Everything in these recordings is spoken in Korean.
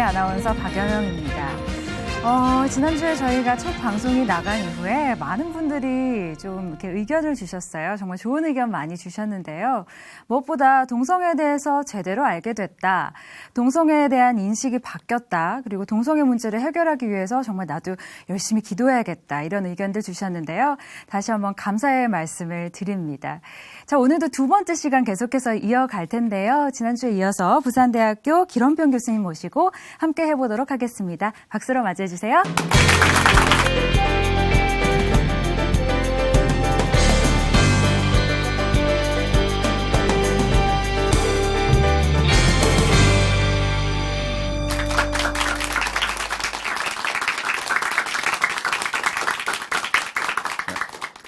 아나운서 박연영입니다. 지난주에 저희가 첫 방송이 나간 이후에 많은 분들이 좀 이렇게 의견을 주셨어요. 정말 좋은 의견 많이 주셨는데요. 무엇보다 동성애에 대해서 제대로 알게 됐다. 동성애에 대한 인식이 바뀌었다. 그리고 동성애 문제를 해결하기 위해서 정말 나도 열심히 기도해야겠다. 이런 의견들 주셨는데요. 다시 한번 감사의 말씀을 드립니다. 자, 오늘도 두 번째 시간 계속해서 이어갈 텐데요. 지난주에 이어서 부산대학교 기론평 교수님 모시고 함께 해보도록 하겠습니다. 박수로 맞이해주세요.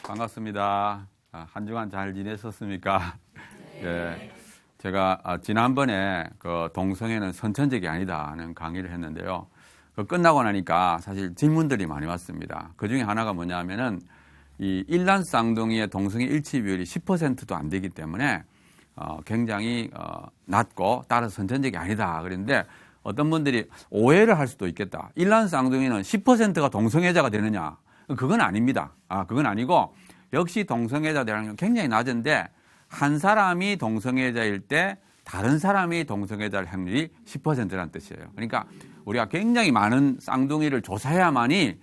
반갑습니다. 한 주간 잘 지내셨습니까? 예. 제가 지난번에 그 동성애는 선천적이 아니다는 강의를 했는데요. 그 끝나고 나니까 사실 질문들이 많이 왔습니다. 그 중에 하나가 뭐냐면은 이 일란 쌍둥이의 동성애 일치 비율이 10%도 안 되기 때문에 굉장히 낮고 따라서 선천적이 아니다. 그런데 어떤 분들이 오해를 할 수도 있겠다. 일란 쌍둥이는 10%가 동성애자가 되느냐? 그건 아닙니다. 그건 아니고 역시 동성애자 되는 굉장히 낮은데 한 사람이 동성애자일 때 다른 사람이 동성애자일 확률이 10%라는 뜻이에요. 그러니까 우리가 굉장히 많은 쌍둥이를 조사해야만이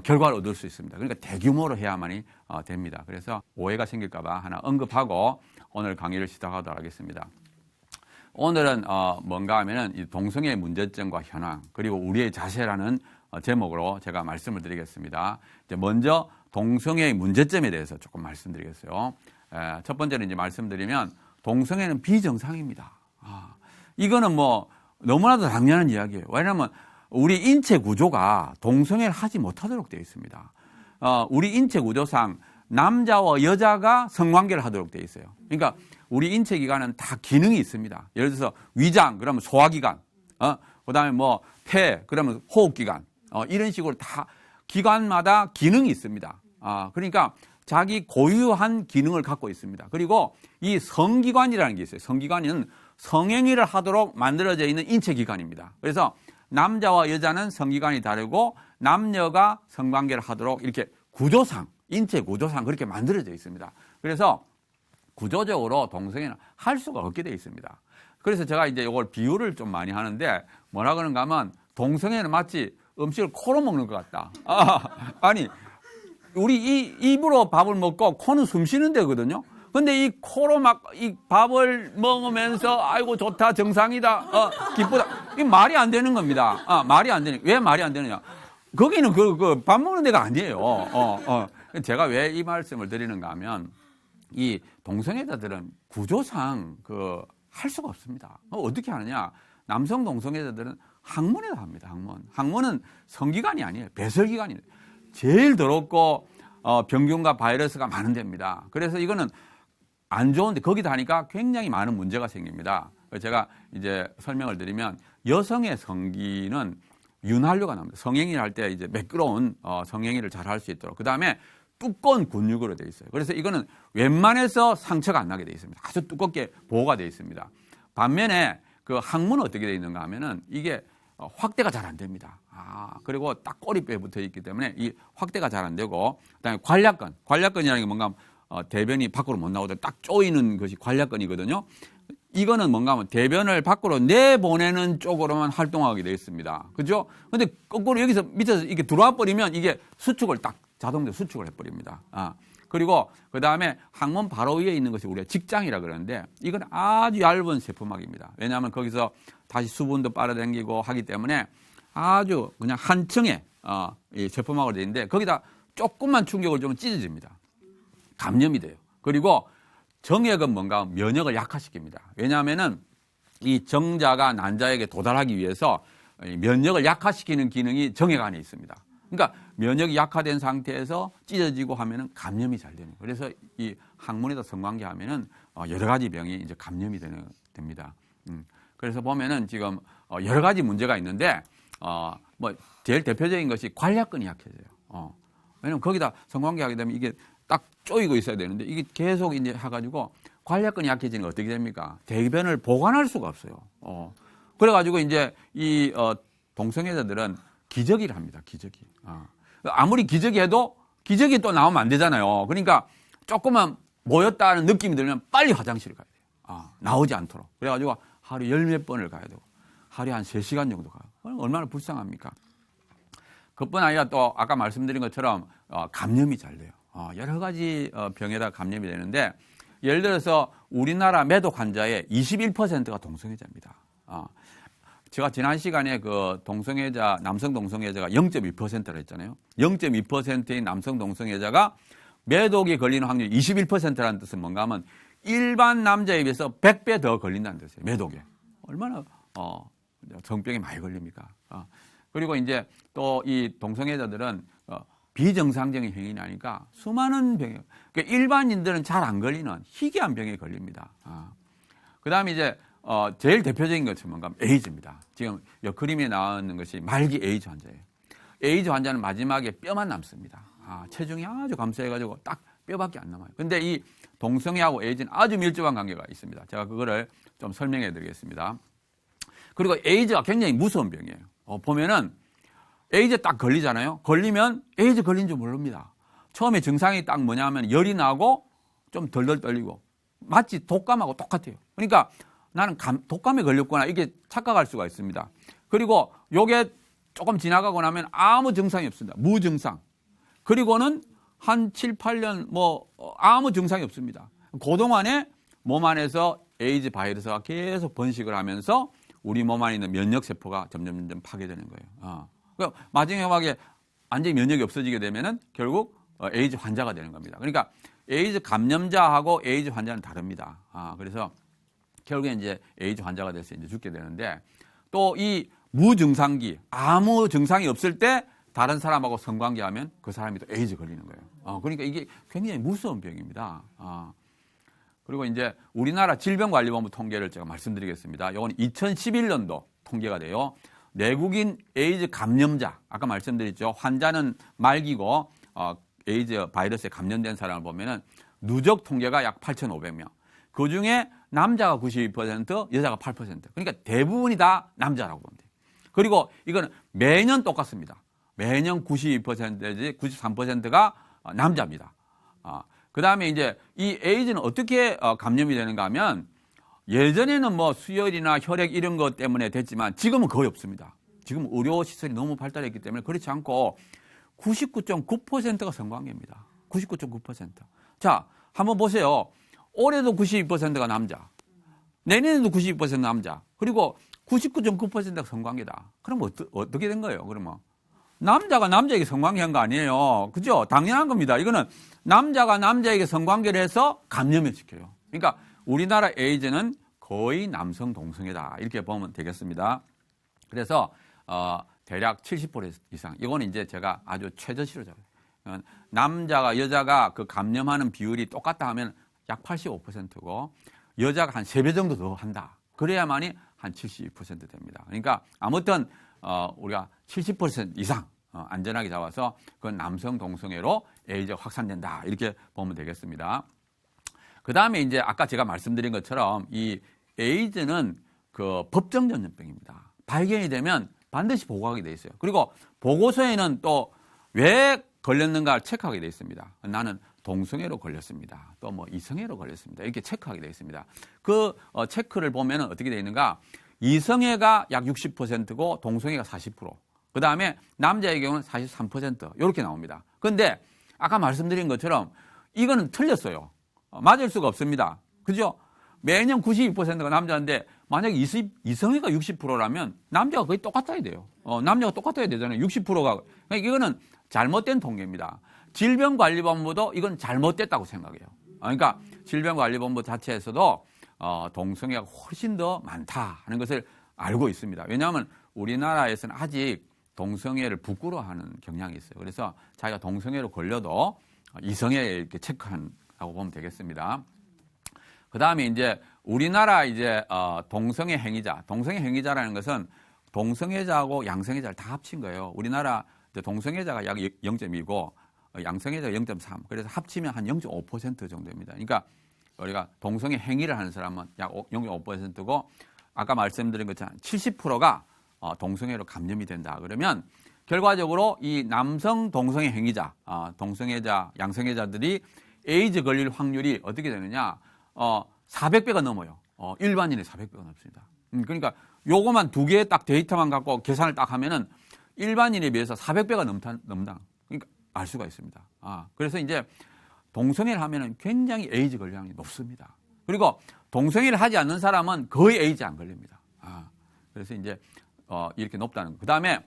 결과를 얻을 수 있습니다. 그러니까 대규모로 해야만이 됩니다. 그래서 오해가 생길까 봐 하나 언급하고 오늘 강의를 시작하도록 하겠습니다. 오늘은 뭔가 하면은 이 동성애의 문제점과 현황 그리고 우리의 자세라는 제목으로 제가 말씀을 드리겠습니다. 이제 먼저 동성애의 문제점에 대해서 조금 말씀드리겠어요. 첫 번째는 이제 말씀드리면 동성애는 비정상입니다. 이거는 뭐 너무나도 당연한 이야기예요. 왜냐하면 우리 인체 구조가 동성애를 하지 못하도록 되어 있습니다. 우리 인체 구조상 남자와 여자가 성관계를 하도록 되어 있어요. 그러니까 우리 인체 기관은 다 기능이 있습니다. 예를 들어서 위장, 그러면 소화기관, 그다음에 뭐 폐, 그러면 호흡기관, 이런 식으로 다 기관마다 기능이 있습니다. 그러니까 자기 고유한 기능을 갖고 있습니다. 그리고 이 성기관이라는 게 있어요. 성기관은 성행위를 하도록 만들어져 있는 인체기관입니다. 그래서 남자와 여자는 성기관이 다르고 남녀가 성관계를 하도록 이렇게 구조상, 인체 구조상 그렇게 만들어져 있습니다. 그래서 구조적으로 동성애는 할 수가 없게 되어 있습니다. 그래서 제가 이제 이걸 비유를 좀 많이 하는데 뭐라 그런가 하면 동성애는 마치 음식을 코로 먹는 것 같다. 아니, 우리 입으로 밥을 먹고 코는 숨 쉬는 데거든요. 근데 이 코로 막 이 밥을 먹으면서 아이고 좋다 정상이다 기쁘다 이 말이 안 되는 겁니다. 말이 안 되는 왜 말이 안 되느냐? 거기는 그 밥 먹는 데가 아니에요. 제가 왜 이 말씀을 드리는가 하면 이 동성애자들은 구조상 할 수가 없습니다. 어떻게 하느냐? 남성 동성애자들은 항문에다 합니다. 항문은 성기관이 아니에요. 배설기관이에요. 제일 더럽고 병균과 바이러스가 많은 데입니다. 그래서 이거는 안 좋은데 거기다 하니까 굉장히 많은 문제가 생깁니다. 제가 이제 설명을 드리면 여성의 성기는 윤활유가 납니다. 성행위를 할 때 이제 매끄러운 성행위를 잘 할 수 있도록. 그 다음에 두꺼운 근육으로 되어 있어요. 그래서 이거는 웬만해서 상처가 안 나게 되어 있습니다. 아주 두껍게 보호가 되어 있습니다. 반면에 그 항문은 어떻게 되어 있는가 하면은 이게 확대가 잘 안 됩니다. 그리고 딱 꼬리뼈에 붙어 있기 때문에 이 확대가 잘 안 되고, 그다음에 관략근이라는 게 뭔가 대변이 밖으로 못 나오도록 딱 조이는 것이 관략근이거든요. 이거는 뭔가 하면 대변을 밖으로 내보내는 쪽으로만 활동하게 되어 있습니다. 그죠? 근데 거꾸로 여기서 밑에서 이렇게 들어와 버리면 이게 수축을 딱 자동적으로 수축을 해버립니다. 그리고 그 다음에 항문 바로 위에 있는 것이 우리가 직장이라 그러는데 이건 아주 얇은 세포막입니다. 왜냐하면 거기서 다시 수분도 빨아당기고 하기 때문에 아주 그냥 한 층에 이 세포막으로 되어 있는데 거기다 조금만 충격을 주면 찢어집니다. 감염이 돼요. 그리고 정액은 뭔가 면역을 약화시킵니다. 왜냐하면은 이 정자가 난자에게 도달하기 위해서 면역을 약화시키는 기능이 정액 안에 있습니다. 그러니까 면역이 약화된 상태에서 찢어지고 하면은 감염이 잘 되는 거예요. 그래서 이 항문에다 성관계 하면은 여러 가지 병이 이제 감염이 됩니다. 그래서 보면은 지금 여러 가지 문제가 있는데 뭐 제일 대표적인 것이 관략근이 약해져요. 왜냐면 거기다 성관계 하게 되면 이게 딱 조이고 있어야 되는데 이게 계속 이제 해가지고 관략근이 약해지는 게 어떻게 됩니까? 대변을 보관할 수가 없어요. 그래가지고 이제 이 동성애자들은 기저귀를 합니다. 기저귀. 아무리 기저귀 해도 기저귀 또 나오면 안 되잖아요. 그러니까 조금만 모였다는 느낌이 들면 빨리 화장실을 가야 돼요. 나오지 않도록. 그래가지고 하루 열 몇 번을 가야 되고 하루에 한 3시간 정도 가요. 얼마나 불쌍합니까? 그뿐 아니라 또 아까 말씀드린 것처럼 감염이 잘 돼요. 여러 가지 병에다 감염이 되는데 예를 들어서 우리나라 매독 환자의 21%가 동성애자입니다. 제가 지난 시간에 그 동성애자, 남성 동성애자가 0.2%라 했잖아요. 0.2%인 남성 동성애자가 매독이 걸리는 확률이 21%라는 뜻은 뭔가 하면 일반 남자에 비해서 100배 더 걸린다는 뜻이에요. 매독에. 얼마나 성병에 많이 걸립니까? 그리고 이제 또 이 동성애자들은 비정상적인 행위 나니까 수많은 병에, 그러니까 일반인들은 잘 안 걸리는 희귀한 병에 걸립니다. 그 다음에 이제 제일 대표적인 것은 뭔가 에이즈입니다. 지금 이 그림에 나오는 것이 말기 에이즈 환자예요. 에이즈 환자는 마지막에 뼈만 남습니다. 체중이 아주 감소해가지고 딱 뼈밖에 안 남아요. 근데 이 동성애하고 에이즈는 아주 밀접한 관계가 있습니다. 제가 그거를 좀 설명해 드리겠습니다. 그리고 에이즈가 굉장히 무서운 병이에요. 보면은 에이즈 딱 걸리잖아요. 걸리면 에이즈 걸린 줄 모릅니다. 처음에 증상이 딱 뭐냐면 열이 나고 좀 덜덜 떨리고 마치 독감하고 똑같아요. 그러니까 나는 독감에 걸렸구나 이렇게 착각할 수가 있습니다. 그리고 요게 조금 지나가고 나면 아무 증상이 없습니다. 무증상. 그리고는 한 7, 8년 아무 증상이 없습니다. 그동안에 몸 안에서 에이즈 바이러스가 계속 번식을 하면서 우리 몸 안에 있는 면역세포가 점점 파괴되는 거예요. 마지막에 완전히 면역이 없어지게 되면은 결국 에이즈 환자가 되는 겁니다. 그러니까 에이즈 감염자하고 에이즈 환자는 다릅니다. 그래서 결국에 이제 에이즈 환자가 돼서 이제 죽게 되는데 또 이 무증상기, 아무 증상이 없을 때 다른 사람하고 성관계하면 그 사람이 또 에이즈 걸리는 거예요. 그러니까 이게 굉장히 무서운 병입니다. 그리고 이제 우리나라 질병관리본부 통계를 제가 말씀드리겠습니다. 이건 2011년도 통계가 돼요. 내국인 에이즈 감염자, 아까 말씀드렸죠. 환자는 말기고 에이즈 바이러스에 감염된 사람을 보면은 누적 통계가 약 8,500명. 그중에 남자가 92%, 여자가 8%. 그러니까 대부분이 다 남자라고 보면 돼요. 그리고 이거는 매년 똑같습니다. 매년 92%내지 93%가 남자입니다. 그 다음에 이제 이 에이즈는 어떻게 감염이 되는가 하면 예전에는 수혈이나 혈액 이런 것 때문에 됐지만 지금은 거의 없습니다. 지금 의료시설이 너무 발달했기 때문에 그렇지 않고 99.9%가 성관계입니다. 99.9%. 자, 한번 보세요. 올해도 92%가 남자. 내년에도 92% 남자. 그리고 99.9%가 성관계다. 그럼 어떻게 된 거예요? 그러면 남자가 남자에게 성관계한 거 아니에요. 그죠? 당연한 겁니다. 이거는 남자가 남자에게 성관계를 해서 감염을 시켜요. 그러니까 우리나라 에이즈는 거의 남성 동성애다. 이렇게 보면 되겠습니다. 그래서 대략 70% 이상. 이거는 이제 제가 아주 최저치로 잡아요. 남자가 여자가 그 감염하는 비율이 똑같다 하면 약 85%고 여자가 한 3배 정도 더 한다. 그래야만이 한 72% 됩니다. 그러니까 아무튼 우리가 70% 이상 안전하게 잡아서 그건 남성 동성애로 에이즈가 확산된다. 이렇게 보면 되겠습니다. 그 다음에 이제 아까 제가 말씀드린 것처럼 이 에이즈는 그 법정 전염병입니다. 발견이 되면 반드시 보고하게 돼 있어요. 그리고 보고서에는 또 왜 걸렸는가를 체크하게 돼 있습니다. 나는 동성애로 걸렸습니다. 또 이성애로 걸렸습니다. 이렇게 체크하게 돼 있습니다. 그 체크를 보면 어떻게 돼 있는가? 이성애가 약 60%고 동성애가 40%. 그 다음에 남자의 경우는 43% 이렇게 나옵니다. 그런데 아까 말씀드린 것처럼 이거는 틀렸어요. 맞을 수가 없습니다. 그죠? 매년 92%가 남자인데 만약에 이성애가 60%라면 남자가 거의 똑같아야 돼요. 남자가 똑같아야 되잖아요. 60%가. 그러니까 이거는 잘못된 통계입니다. 질병관리본부도 이건 잘못됐다고 생각해요. 그러니까 질병관리본부 자체에서도 동성애가 훨씬 더 많다 하는 것을 알고 있습니다. 왜냐하면 우리나라에서는 아직 동성애를 부끄러워하는 경향이 있어요. 그래서 자기가 동성애로 걸려도 이성애 이렇게 체크한다고 보면 되겠습니다. 그 다음에 이제 우리나라 이제 동성애 행위자라는 것은 동성애자하고 양성애자를 다 합친 거예요. 우리나라 동성애자가 약 0.2고 양성애자가 0.3. 그래서 합치면 한 0.5% 정도입니다. 그러니까 우리가 동성애 행위를 하는 사람은 약 0.5%고 아까 말씀드린 것처럼 70%가 동성애로 감염이 된다. 그러면 결과적으로 이 남성 동성애 행위자, 동성애자, 양성애자들이 에이즈 걸릴 확률이 어떻게 되느냐? 400배가 넘어요. 일반인의 400배가 넘습니다. 그러니까 요거만 두 개의 딱 데이터만 갖고 계산을 딱 하면은 일반인에 비해서 400배가 넘다. 그러니까 알 수가 있습니다. 그래서 이제 동성애를 하면은 굉장히 에이즈 걸릴 확률이 높습니다. 그리고 동성애를 하지 않는 사람은 거의 에이즈 안 걸립니다. 그래서 이제 이렇게 높다는 거. 그다음에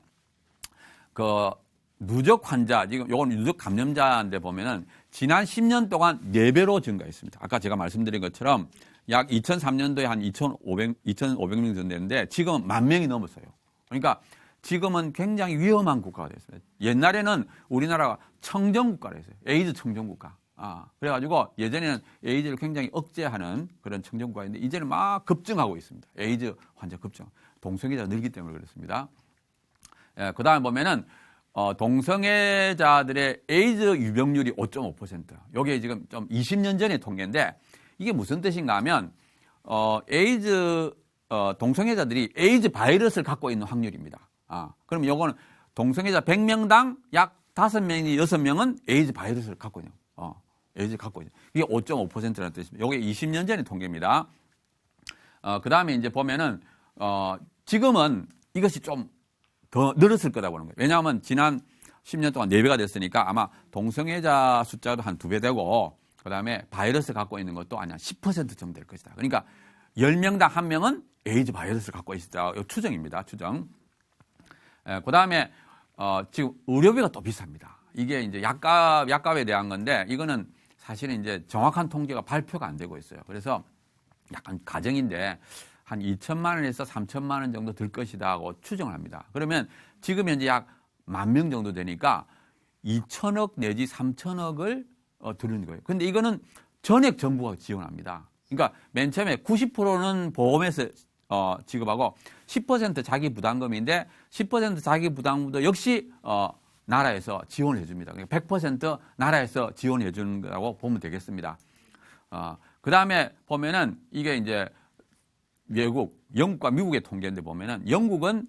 그 누적 환자, 지금 요건 누적 감염자인데 보면은 지난 10년 동안 4배로 증가했습니다. 아까 제가 말씀드린 것처럼 약 2003년도에 한 2,500명 정도 되는데 지금은 10,000명이 넘었어요. 그러니까 지금은 굉장히 위험한 국가가 됐습니다. 옛날에는 우리나라가 청정국가라 했어요. 에이즈 청정국가. 그래가지고 예전에는 에이즈를 굉장히 억제하는 그런 청정국가인데 이제는 막 급증하고 있습니다. 에이즈 환자 급증. 동성애자가 늘기 때문에 그렇습니다. 그 다음에 보면은 동성애자들의 에이즈 유병률이 5.5%. 요게 지금 좀 20년 전의 통계인데 이게 무슨 뜻인가 하면 에이즈 동성애자들이 에이즈 바이러스를 갖고 있는 확률입니다. 그럼 요거는 동성애자 100명당 약 5명이 6명은 에이즈 바이러스를 갖고 있는 에이즈를 갖고 있는 이게 5.5%라는 뜻입니다. 요게 20년 전의 통계입니다. 그다음에 이제 보면은 지금은 이것이 좀 더 늘었을 거라고 보는 거예요. 왜냐하면 지난 10년 동안 4배가 됐으니까 아마 동성애자 숫자도 한 2배 되고 그다음에 바이러스 갖고 있는 것도 아니야 10% 정도 될 것이다. 그러니까 10명당 1명은 에이즈 바이러스를 갖고 있다. 이 추정입니다. 추정. 그다음에 지금 의료비가 또 비쌉니다. 이게 이제 약값에 대한 건데 이거는 사실은 이제 정확한 통계가 발표가 안 되고 있어요. 그래서 약간 가정인데 한 2천만 원에서 3천만 원 정도 들 것이다 하고 추정을 합니다. 그러면 지금 현재 약 10,000명 정도 되니까 2천억 내지 3천억을 드는 거예요. 근데 이거는 전액 정부가 지원합니다. 그러니까 맨 처음에 90%는 보험에서 지급하고 10% 자기 부담금인데 10% 자기 부담금도 역시 나라에서 지원을 해줍니다. 그러니까 100% 나라에서 지원해 주는 거라고 보면 되겠습니다. 그 다음에 보면은 이게 이제 외국, 영국과 미국의 통계인데 보면은 영국은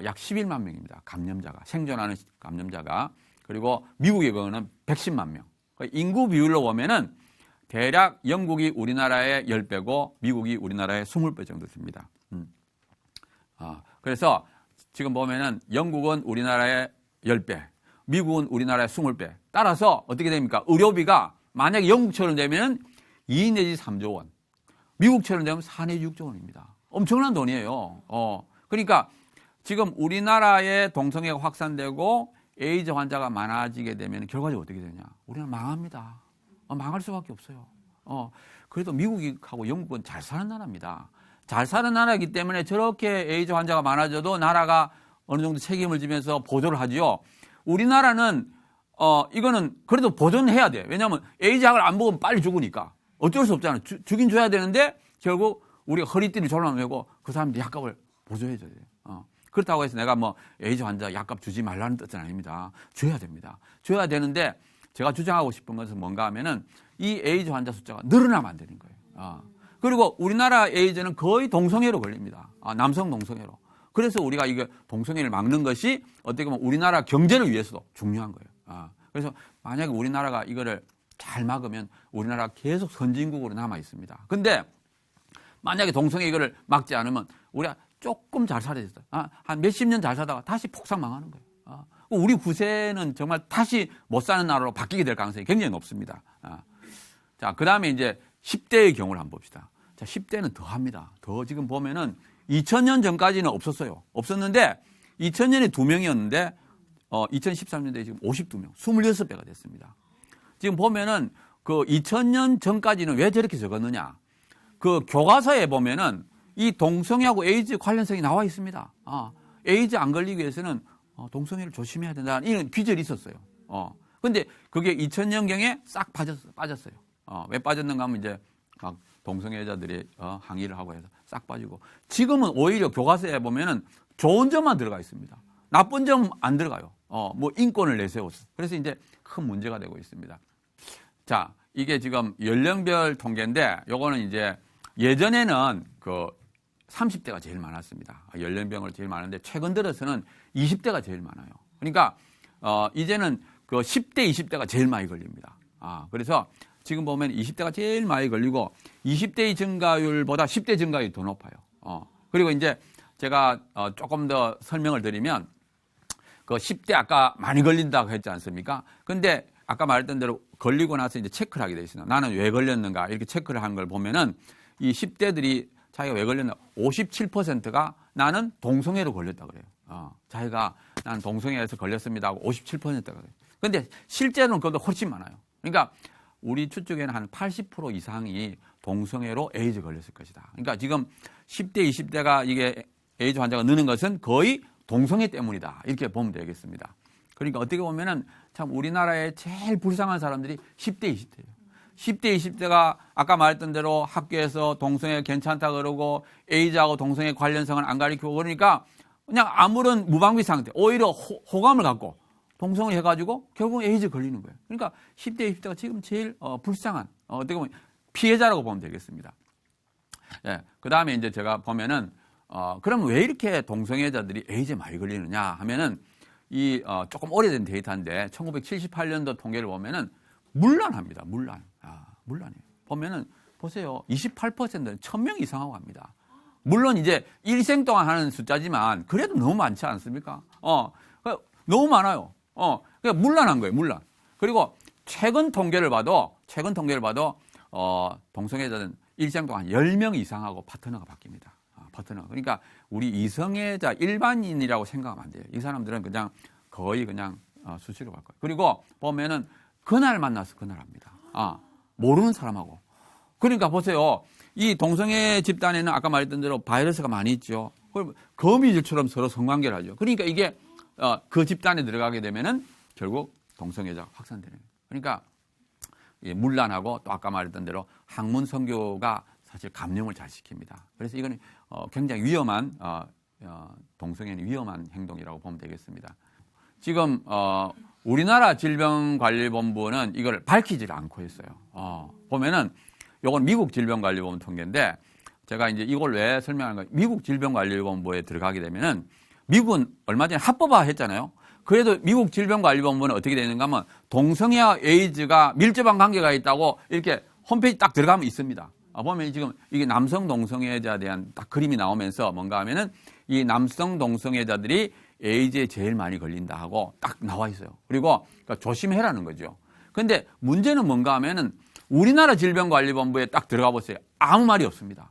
약 11만 명입니다. 감염자가, 생존하는 감염자가. 그리고 미국의 경우는 110만 명. 인구 비율로 보면은 대략 영국이 우리나라의 10배고 미국이 우리나라의 20배 정도 됩니다. 그래서 지금 보면은 영국은 우리나라의 10배, 미국은 우리나라의 20배. 따라서 어떻게 됩니까? 의료비가 만약에 영국처럼 되면 2 내지 3조 원. 미국처럼 되면 4 내지 6조 원입니다. 엄청난 돈이에요. 그러니까 지금 우리나라의 동성애가 확산되고 에이즈 환자가 많아지게 되면 결과적으로 어떻게 되냐? 우리는 망합니다. 망할 수밖에 없어요. 그래도 미국하고 영국은 잘 사는 나라입니다. 잘 사는 나라이기 때문에 저렇게 에이즈 환자가 많아져도 나라가 어느 정도 책임을 지면서 보조를 하지요. 우리나라는 이거는 그래도 보존해야 해야 돼. 왜냐하면 에이즈 약을 안 먹으면 빨리 죽으니까. 어쩔 수 없잖아요. 주긴 줘야 되는데 결국 우리가 허리띠를 졸라매고 그 사람들 약값을 보조해 줘야 돼요. 그렇다고 해서 내가 뭐 에이즈 환자 약값 주지 말라는 뜻은 아닙니다. 줘야 됩니다. 줘야 되는데 제가 주장하고 싶은 것은 뭔가 하면은 이 에이즈 환자 숫자가 늘어나면 안 되는 거예요. 그리고 우리나라 에이즈는 거의 동성애로 걸립니다. 남성 동성애로. 그래서 우리가 이게 동성애를 막는 것이 어떻게 보면 우리나라 경제를 위해서도 중요한 거예요. 그래서 만약에 우리나라가 이거를 잘 막으면 우리나라가 계속 선진국으로 남아 있습니다. 근데 만약에 동성애 이거를 막지 않으면 우리가 조금 잘 살아야 됐어요. 한 몇십 년 잘 살다가 다시 폭삭 망하는 거예요. 우리 구세는 정말 다시 못 사는 나라로 바뀌게 될 가능성이 굉장히 높습니다. 자, 그 다음에 이제 10대의 경우를 한번 봅시다. 자, 10대는 더 합니다. 더 지금 보면은 2000년 전까지는 없었어요. 없었는데 2000년에 2명이었는데 2013년도에 지금 52명, 26배가 됐습니다. 지금 보면은 그 2000년 전까지는 왜 저렇게 적었느냐? 그 교과서에 보면은 이 동성애하고 에이즈 관련성이 나와 있습니다. 에이즈 안 걸리기 위해서는 동성애를 조심해야 된다는 이런 귀절이 있었어요. 근데 그게 2000년경에 싹 빠졌어요. 왜 빠졌는가 하면 이제 막 동성애자들이 항의를 하고 해서 싹 빠지고 지금은 오히려 교과서에 보면은 좋은 점만 들어가 있습니다. 나쁜 점 안 들어가요. 뭐 인권을 내세웠어. 그래서 이제 큰 문제가 되고 있습니다. 자, 이게 지금 연령별 통계인데 요거는 이제 예전에는 그 30대가 제일 많았습니다. 연령병을 제일 많은데 최근 들어서는 20대가 제일 많아요. 그러니까 이제는 그 10대, 20대가 제일 많이 걸립니다. 그래서 지금 보면 20대가 제일 많이 걸리고 20대의 증가율보다 10대 증가율이 더 높아요. 그리고 이제 제가 조금 더 설명을 드리면 그 10대 아까 많이 걸린다고 했지 않습니까? 근데 아까 말했던 대로 걸리고 나서 이제 체크를 하게 돼 있어요. 나는 왜 걸렸는가 이렇게 체크를 하는 걸 보면은 이 10대들이 자기가 왜 걸렸나 57%가 나는 동성애로 걸렸다 그래요. 자기가 나는 동성애에서 걸렸습니다 하고 57%가 그래요. 근데 실제로는 그것도 훨씬 많아요. 그러니까 우리 추측에는 한 80% 이상이 동성애로 에이즈 걸렸을 것이다. 그러니까 지금 10대, 20대가 이게 에이즈 환자가 느는 것은 거의 동성애 때문이다. 이렇게 보면 되겠습니다. 그러니까 어떻게 보면은 참 우리나라의 제일 불쌍한 사람들이 10대, 20대예요. 10대, 20대가 아까 말했던 대로 학교에서 동성애 괜찮다 그러고 에이즈하고 동성애 관련성을 안 가리키고 그러니까 그냥 아무런 무방비 상태, 오히려 호감을 갖고 동성을 해가지고 결국 에이즈 걸리는 거예요. 그러니까 10대, 20대가 지금 제일 불쌍한 어떻게 보면 피해자라고 보면 되겠습니다. 예, 그 다음에 이제 제가 보면은 그럼 왜 이렇게 동성애자들이 에이즈에 많이 걸리느냐 하면은 이 조금 오래된 데이터인데 1978년도 통계를 보면은 문란합니다. 문란해요. 보면은 보세요. 28%는 1000명 이상하고 합니다. 물론 이제 일생 동안 하는 숫자지만 그래도 너무 많지 않습니까? 너무 많아요. 그러니까 문란한 거예요. 문란. 그리고 최근 통계를 봐도 동성애자는 일생 동안 10명 이상하고 파트너가 바뀝니다. 파트너. 그러니까 우리 이성애자 일반인이라고 생각하면 안 돼요. 이 사람들은 그냥 거의 그냥 수시로 갈 거예요. 그리고 보면은 그날 만나서 그날 합니다. 모르는 사람하고. 그러니까 보세요. 이 동성애 집단에는 아까 말했던 대로 바이러스가 많이 있죠. 거미줄처럼 서로 성관계를 하죠. 그러니까 이게 그 집단에 들어가게 되면은 결국 동성애자가 확산되는 거예요. 그러니까 문란하고 또 아까 말했던 대로 학문 선교가 사실 감염을 잘 시킵니다. 그래서 이거는 굉장히 위험한 동성애는 위험한 행동이라고 보면 되겠습니다. 지금 우리나라 질병관리본부는 이걸 밝히질 않고 있어요. 보면은 이건 미국 질병관리본부 통계인데 제가 이제 이걸 왜 설명하는 거예요? 미국 질병관리본부에 들어가게 되면은 미국은 얼마 전에 합법화 했잖아요. 그래도 미국 질병관리본부는 어떻게 되는가 하면 동성애와 에이즈가 밀접한 관계가 있다고 이렇게 홈페이지 딱 들어가면 있습니다. 보면 지금 이게 남성 동성애자에 대한 딱 그림이 나오면서 뭔가 하면은 이 남성 동성애자들이 에이즈에 제일 많이 걸린다 하고 딱 나와 있어요. 그리고 그러니까 조심해라는 거죠. 근데 문제는 뭔가 하면은 우리나라 질병관리본부에 딱 들어가 보세요. 아무 말이 없습니다.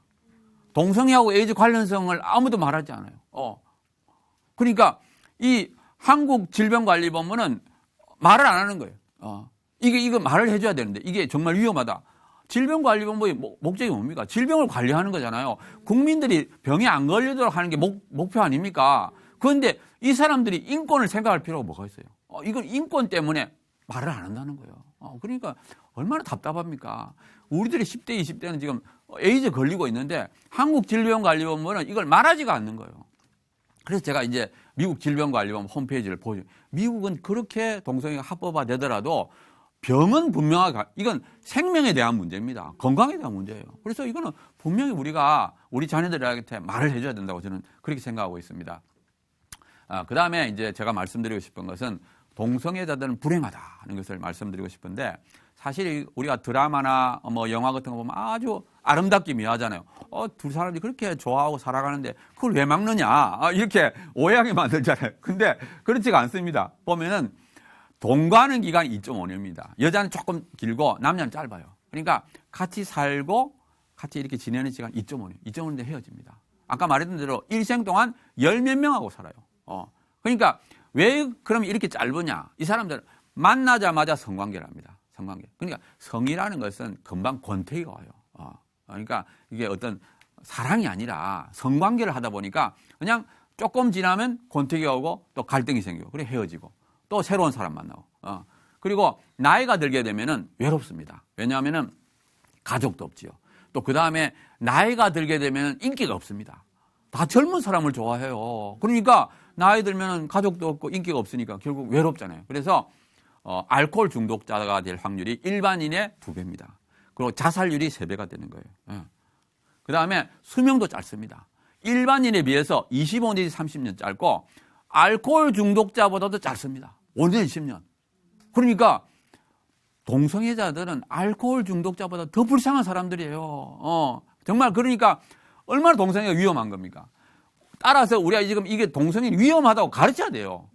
동성애하고 에이즈 관련성을 아무도 말하지 않아요. 그러니까 이 한국 질병관리본부는 말을 안 하는 거예요. 이거 말을 해줘야 되는데 이게 정말 위험하다. 질병관리본부의 목적이 뭡니까? 질병을 관리하는 거잖아요. 국민들이 병에 안 걸리도록 하는 게 목표 아닙니까? 그런데 이 사람들이 인권을 생각할 필요가 뭐가 있어요? 이건 인권 때문에 말을 안 한다는 거예요. 그러니까 얼마나 답답합니까? 우리들이 10대, 20대는 지금 에이즈 걸리고 있는데 한국 질병관리본부는 이걸 말하지가 않는 거예요. 그래서 제가 이제 미국 질병관리본부 홈페이지를 보죠. 미국은 그렇게 동성애가 합법화되더라도 병은 분명하게 이건 생명에 대한 문제입니다. 건강에 대한 문제예요. 그래서 이거는 분명히 우리 자녀들한테 말을 해줘야 된다고 저는 그렇게 생각하고 있습니다. 그 다음에 이제 제가 말씀드리고 싶은 것은 동성애자들은 불행하다는 것을 말씀드리고 싶은데 사실 우리가 드라마나 뭐 영화 같은 거 보면 아주 아름답게 묘하잖아요. 두 사람이 그렇게 좋아하고 살아가는데 그걸 왜 막느냐 이렇게 오해하게 만들잖아요. 근데 그렇지가 않습니다. 보면은 동거하는 기간이 2.5년입니다. 여자는 조금 길고 남자는 짧아요. 그러니까 같이 살고 같이 이렇게 지내는 시간 2.5년. 2.5년에 헤어집니다. 아까 말했던 대로 일생 동안 10몇 명하고 살아요. 그러니까 왜 그럼 이렇게 짧으냐? 이 사람들은 만나자마자 성관계를 합니다. 성관계. 그러니까 성이라는 것은 금방 권태기가 와요. 그러니까 이게 어떤 사랑이 아니라 성관계를 하다 보니까 그냥 조금 지나면 권태기가 오고 또 갈등이 생기고 그래 헤어지고 또 새로운 사람 만나고. 그리고 나이가 들게 되면은 외롭습니다. 왜냐하면은 가족도 없지요. 또 그 다음에 나이가 들게 되면 인기가 없습니다. 다 젊은 사람을 좋아해요. 그러니까 나이 들면 가족도 없고 인기가 없으니까 결국 외롭잖아요. 그래서 알코올 중독자가 될 확률이 일반인의 2배입니다. 그리고 자살률이 3배가 되는 거예요. 그 다음에 수명도 짧습니다. 일반인에 비해서 25 내지 30년 짧고 알코올 중독자보다도 짧습니다. 5년, 10년. 그러니까 동성애자들은 알코올 중독자보다 더 불쌍한 사람들이에요. 정말 그러니까 얼마나 동성애가 위험한 겁니까? 따라서 우리가 지금 이게 동성애 위험하다고 가르쳐야 돼요.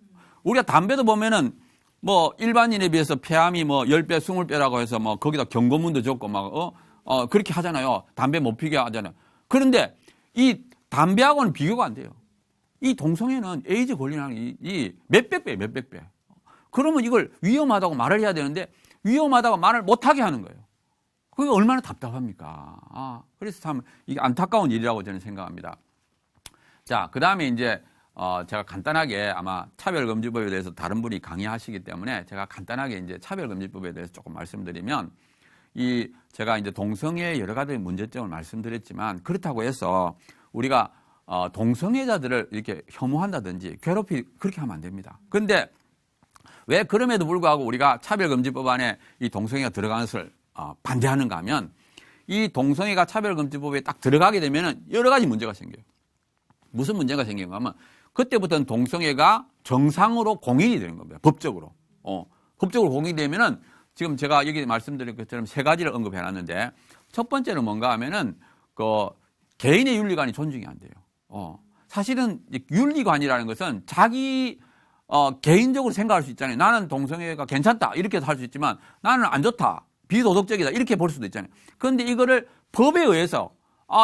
우리가 담배도 보면은 뭐 일반인에 비해서 폐암이 뭐 10배, 20배라고 해서 뭐 거기다 경고문도 적고 막 그렇게 하잖아요. 담배 못 피게 하잖아요. 그런데 이 담배하고는 비교가 안 돼요. 이 동성애는 에이즈 걸리는 이 몇백 배, 몇백 배. 그러면 이걸 위험하다고 말을 해야 되는데 위험하다고 말을 못하게 하는 거예요. 그게 얼마나 답답합니까? 그래서 참 이게 안타까운 일이라고 저는 생각합니다. 자, 그 다음에 이제 제가 간단하게 아마 차별금지법에 대해서 다른 분이 강의하시기 때문에 제가 간단하게 이제 차별금지법에 대해서 조금 말씀드리면 제가 이제 동성애의 여러 가지 문제점을 말씀드렸지만 그렇다고 해서 우리가 동성애자들을 이렇게 혐오한다든지 그렇게 하면 안 됩니다. 그런데 왜 그럼에도 불구하고 우리가 차별금지법 안에 이 동성애가 들어가는 것을 반대하는가 하면 이 동성애가 차별금지법에 딱 들어가게 되면 여러 가지 문제가 생겨요. 무슨 문제가 생기는가 하면 그때부터는 동성애가 정상으로 공인이 되는 겁니다. 법적으로. 법적으로 공인이 되면은 지금 제가 여기 말씀드린 것처럼 세 가지를 언급해 놨는데 첫 번째는 뭔가 하면은 개인의 윤리관이 존중이 안 돼요. 사실은 윤리관이라는 것은 자기 개인적으로 생각할 수 있잖아요. 나는 동성애가 괜찮다. 이렇게 할 수 있지만 나는 안 좋다. 비도덕적이다. 이렇게 볼 수도 있잖아요. 그런데 이거를 법에 의해서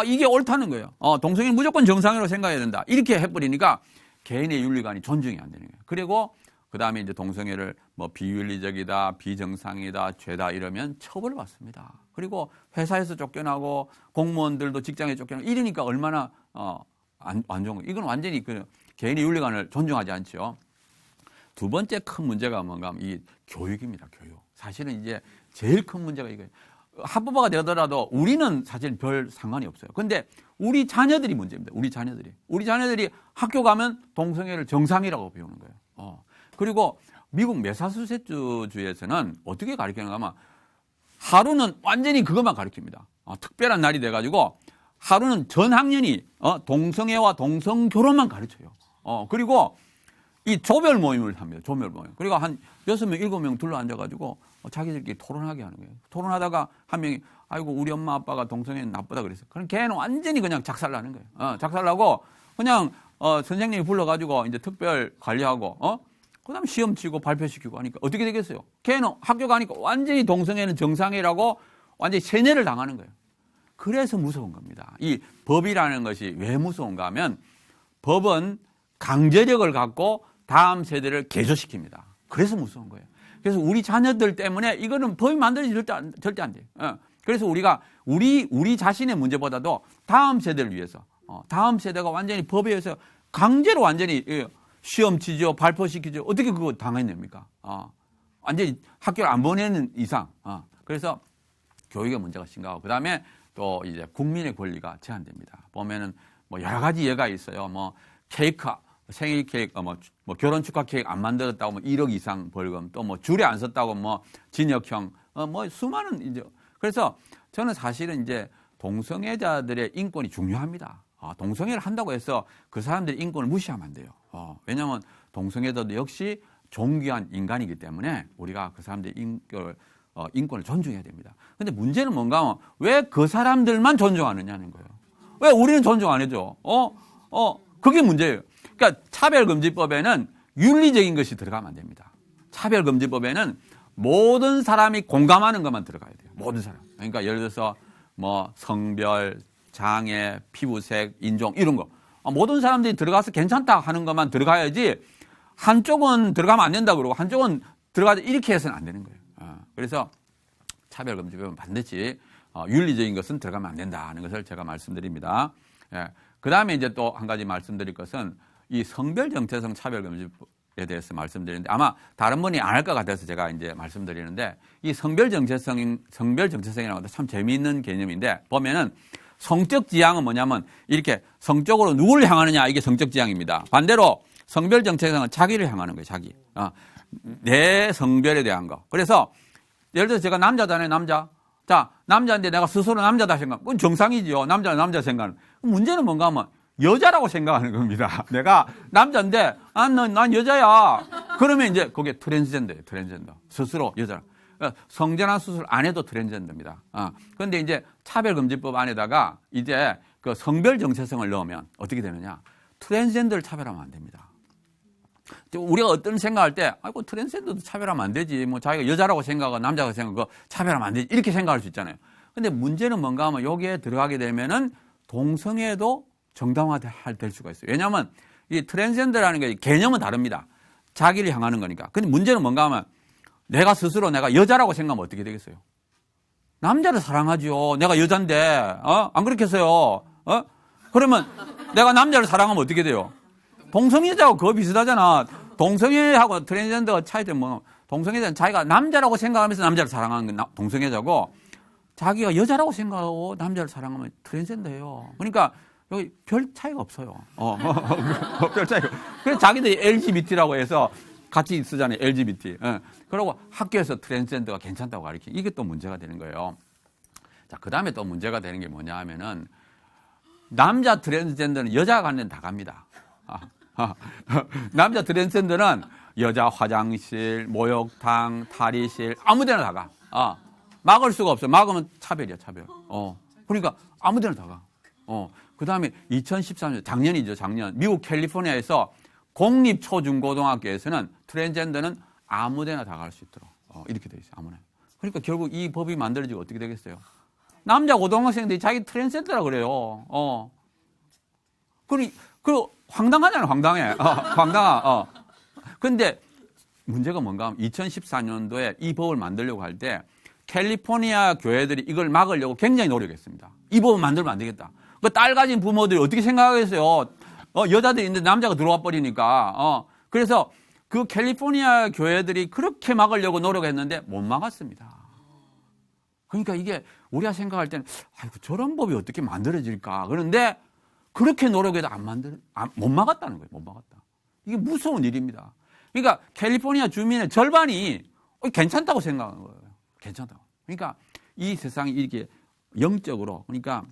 이게 옳다는 거예요. 동성애는 무조건 정상이라고 생각해야 된다. 이렇게 해버리니까 개인의 윤리관이 존중이 안 되는 거예요. 그리고 그 다음에 이제 동성애를 뭐 비윤리적이다, 비정상이다, 죄다 이러면 처벌을 받습니다. 그리고 회사에서 쫓겨나고 공무원들도 직장에 쫓겨나고 이러니까 얼마나 안 좋은 거예요. 이건 완전히 개인의 윤리관을 존중하지 않죠. 두 번째 큰 문제가 뭔가 하면 이 교육입니다. 교육. 사실은 이제 제일 큰 문제가 이거예요. 합법화가 되더라도 우리는 사실 별 상관이 없어요. 근데 우리 자녀들이 문제입니다. 우리 자녀들이 학교 가면 동성애를 정상이라고 배우는 거예요. 그리고 미국 매사추세츠주에서는 어떻게 가르치는가 하면 하루는 완전히 그것만 가르칩니다. 특별한 날이 돼가지고 하루는 전 학년이 동성애와 동성결혼만 가르쳐요. 그리고 이 조별 모임을 합니다. 조별 모임. 그리고 한 6명, 7명 둘러앉아가지고 자기들끼리 토론하게 하는 거예요. 토론하다가 한 명이 아이고 우리 엄마 아빠가 동성애는 나쁘다 그랬어요. 그럼 걔는 완전히 그냥 작살나는 거예요. 작살나고 그냥 선생님이 불러가지고 이제 특별 관리하고 그다음 시험 치고 발표시키고 하니까 어떻게 되겠어요? 걔는 학교 가니까 완전히 동성애는 정상이라고 완전히 세뇌를 당하는 거예요. 그래서 무서운 겁니다. 이 법이라는 것이 왜 무서운가 하면 법은 강제력을 갖고 다음 세대를 개조시킵니다. 그래서 무서운 거예요. 그래서 우리 자녀들 때문에 이거는 법이 만들어지 절대 안 돼요. 그래서 우리가 우리 자신의 문제보다도 다음 세대를 위해서 다음 세대가 완전히 법에 의해서 강제로 완전히 시험 치죠, 발표시키죠. 어떻게 그거 당해냅니까? 완전히 학교를 안 보내는 이상. 그래서 교육의 문제가 심각하고 그다음에 또 이제 국민의 권리가 제한됩니다. 보면은 뭐 여러 가지 예가 있어요. 뭐 케이크 생일 케이크, 뭐 결혼 축하 케이크 안 만들었다고 뭐 1억 이상 벌금, 또 뭐 줄에 안 섰다고 뭐 진역형, 뭐 수많은 이제. 그래서 저는 사실은 이제 동성애자들의 인권이 중요합니다. 동성애를 한다고 해서 그 사람들의 인권을 무시하면 안 돼요. 왜냐하면 동성애자도 역시 존귀한 인간이기 때문에 우리가 그 사람들의 인권을 존중해야 됩니다. 근데 문제는 뭔가 하면 왜 그 사람들만 존중하느냐는 거예요. 왜 우리는 존중 안 해줘? 그게 문제예요. 그러니까 차별금지법에는 윤리적인 것이 들어가면 안 됩니다. 차별금지법에는 모든 사람이 공감하는 것만 들어가야 돼요. 모든 사람. 그러니까 예를 들어서 뭐 성별, 장애, 피부색, 인종 이런 거. 모든 사람들이 들어가서 괜찮다 하는 것만 들어가야지 한쪽은 들어가면 안 된다 그러고 한쪽은 들어가지 이렇게 해서는 안 되는 거예요. 그래서 차별금지법은 반드시 윤리적인 것은 들어가면 안 된다 하는 것을 제가 말씀드립니다. 그 다음에 이제 또 한 가지 말씀드릴 것은 이 성별 정체성 차별금지법에 대해서 말씀드리는데 아마 다른 분이 안 할 것 같아서 제가 이제 말씀드리는데 이 성별 정체성이라는 것도 참 재미있는 개념인데 보면은 성적 지향은 뭐냐면 이렇게 성적으로 누구를 향하느냐 이게 성적 지향입니다. 반대로 성별 정체성은 자기를 향하는 거예요. 자기. 내 성별에 대한 거. 그래서 예를 들어서 제가 남자잖아요. 남자. 자, 남자인데 내가 스스로 남자다 생각. 그건 정상이지요. 남자는 남자 생각은. 문제는 뭔가 하면 여자라고 생각하는 겁니다. 내가 남자인데, 난 여자야. 그러면 이제 그게 트랜스젠더예요, 트랜스젠더. 스스로 여자. 성전환 수술 안 해도 트랜스젠더입니다. 그런데 이제 차별금지법 안에다가 이제 그 성별 정체성을 넣으면 어떻게 되느냐. 트랜스젠더를 차별하면 안 됩니다. 우리가 어떤 생각할 때, 아이고, 트랜스젠더도 차별하면 안 되지. 뭐 자기가 여자라고 생각하고 남자가 생각하고 차별하면 안 되지. 이렇게 생각할 수 있잖아요. 근데 문제는 뭔가 하면 여기에 들어가게 되면은 동성애도 정당화될 수가 있어요. 왜냐하면 이 트랜스젠더라는 게 개념은 다릅니다. 자기를 향하는 거니까. 근데 문제는 뭔가 하면 내가 스스로 내가 여자라고 생각하면 어떻게 되겠어요? 남자를 사랑하죠. 내가 여잔데, 안 그렇겠어요? 그러면 내가 남자를 사랑하면 어떻게 돼요? 동성애자하고 그거 비슷하잖아. 동성애하고 트랜스젠더가 차이점 뭐, 동성애자는 자기가 남자라고 생각하면서 남자를 사랑하는 건 동성애자고, 자기가 여자라고 생각하고 남자를 사랑하면 트랜스젠더예요. 그러니까 여기 별 차이가 없어요. 별 차이가. 그래서 자기들이 LGBT라고 해서 같이 쓰잖아요. LGBT. 그리고 학교에서 트랜스젠더가 괜찮다고 가르치고 이게 또 문제가 되는 거예요. 자, 그 다음에 또 문제가 되는 게 뭐냐 하면은 남자 트랜스젠더는 여자가 가는 데는 다 갑니다. 남자 트랜스젠더는 여자 화장실, 목욕탕, 탈의실 아무 데나 다 가. 막을 수가 없어요. 막으면 차별이야, 차별. 그러니까 아무 데나 다 가. 그 다음에 2013년, 작년이죠, 작년. 미국 캘리포니아에서 공립 초중고등학교에서는 트랜스젠더는 아무 데나 다 갈 수 있도록 이렇게 돼 있어요, 아무나. 그러니까 결국 이 법이 만들어지고 어떻게 되겠어요? 남자 고등학생들이 자기 트랜스젠더라 그래요. 그 황당하잖아요, 황당해. 황당하. 근데 문제가 뭔가 하면 2014년도에 이 법을 만들려고 할 때 캘리포니아 교회들이 이걸 막으려고 굉장히 노력했습니다. 이 법을 만들면 안 되겠다. 그 딸 가진 부모들이 어떻게 생각하겠어요? 여자들이 있는데 남자가 들어와 버리니까. 그래서 그 캘리포니아 교회들이 그렇게 막으려고 노력했는데 못 막았습니다. 그러니까 이게 우리가 생각할 때는 아이고 저런 법이 어떻게 만들어질까. 그런데 그렇게 노력해도 못 막았다는 거예요. 못 막았다. 이게 무서운 일입니다. 그러니까 캘리포니아 주민의 절반이 괜찮다고 생각하는 거예요. 괜찮다고. 그러니까 이 세상이 이렇게 영적으로 그러니까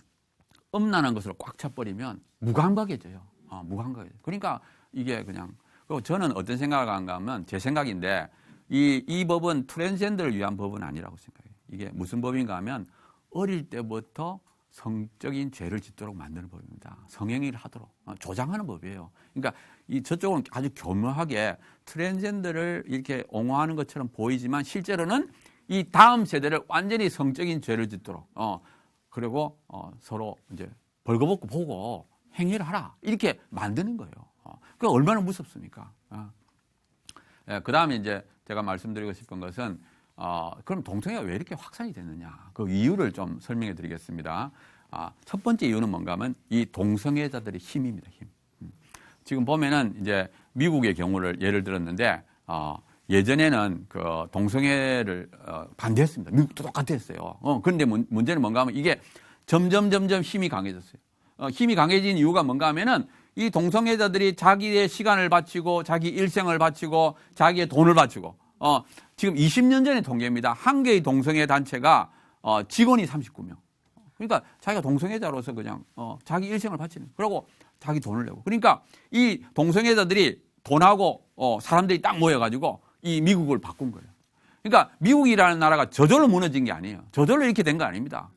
음란한 것으로 꽉 차버리면 무감각해져요. 무감각해져요. 그러니까 이게 그냥 그리고 저는 어떤 생각을 하는가 하면 제 생각인데 이 법은 트랜스젠더를 위한 법은 아니라고 생각해요. 이게 무슨 법인가 하면 어릴 때부터 성적인 죄를 짓도록 만드는 법입니다. 성행위를 하도록 조장하는 법이에요. 그러니까 저쪽은 아주 교묘하게 트랜스젠더를 이렇게 옹호하는 것처럼 보이지만 실제로는 이 다음 세대를 완전히 성적인 죄를 짓도록 그리고 서로 이제 벌거벗고 보고 행위를 하라 이렇게 만드는 거예요. 그 얼마나 무섭습니까? 그 다음에 이제 제가 말씀드리고 싶은 것은 그럼 동성애가 왜 이렇게 확산이 됐느냐 그 이유를 좀 설명해 드리겠습니다. 첫 번째 이유는 뭔가 하면 이 동성애자들의 힘입니다. 힘. 지금 보면은 이제 미국의 경우를 예를 들었는데 예전에는 그 동성애를 반대했습니다. 미국도 똑같았어요. 그런데 문제는 뭔가 하면 이게 점점 힘이 강해졌어요. 힘이 강해진 이유가 뭔가 하면은 이 동성애자들이 자기의 시간을 바치고 자기 일생을 바치고 자기의 돈을 바치고 지금 20년 전의 통계입니다. 한 개의 동성애 단체가 직원이 39명. 그러니까 자기가 동성애자로서 그냥 자기 일생을 바치는. 그리고 자기 돈을 내고. 그러니까 이 동성애자들이 돈하고 사람들이 딱 모여가지고 이 미국을 바꾼 거예요. 그러니까 미국이라는 나라가 저절로 무너진 게 아니에요. 저절로 이렇게 된 거 아닙니다.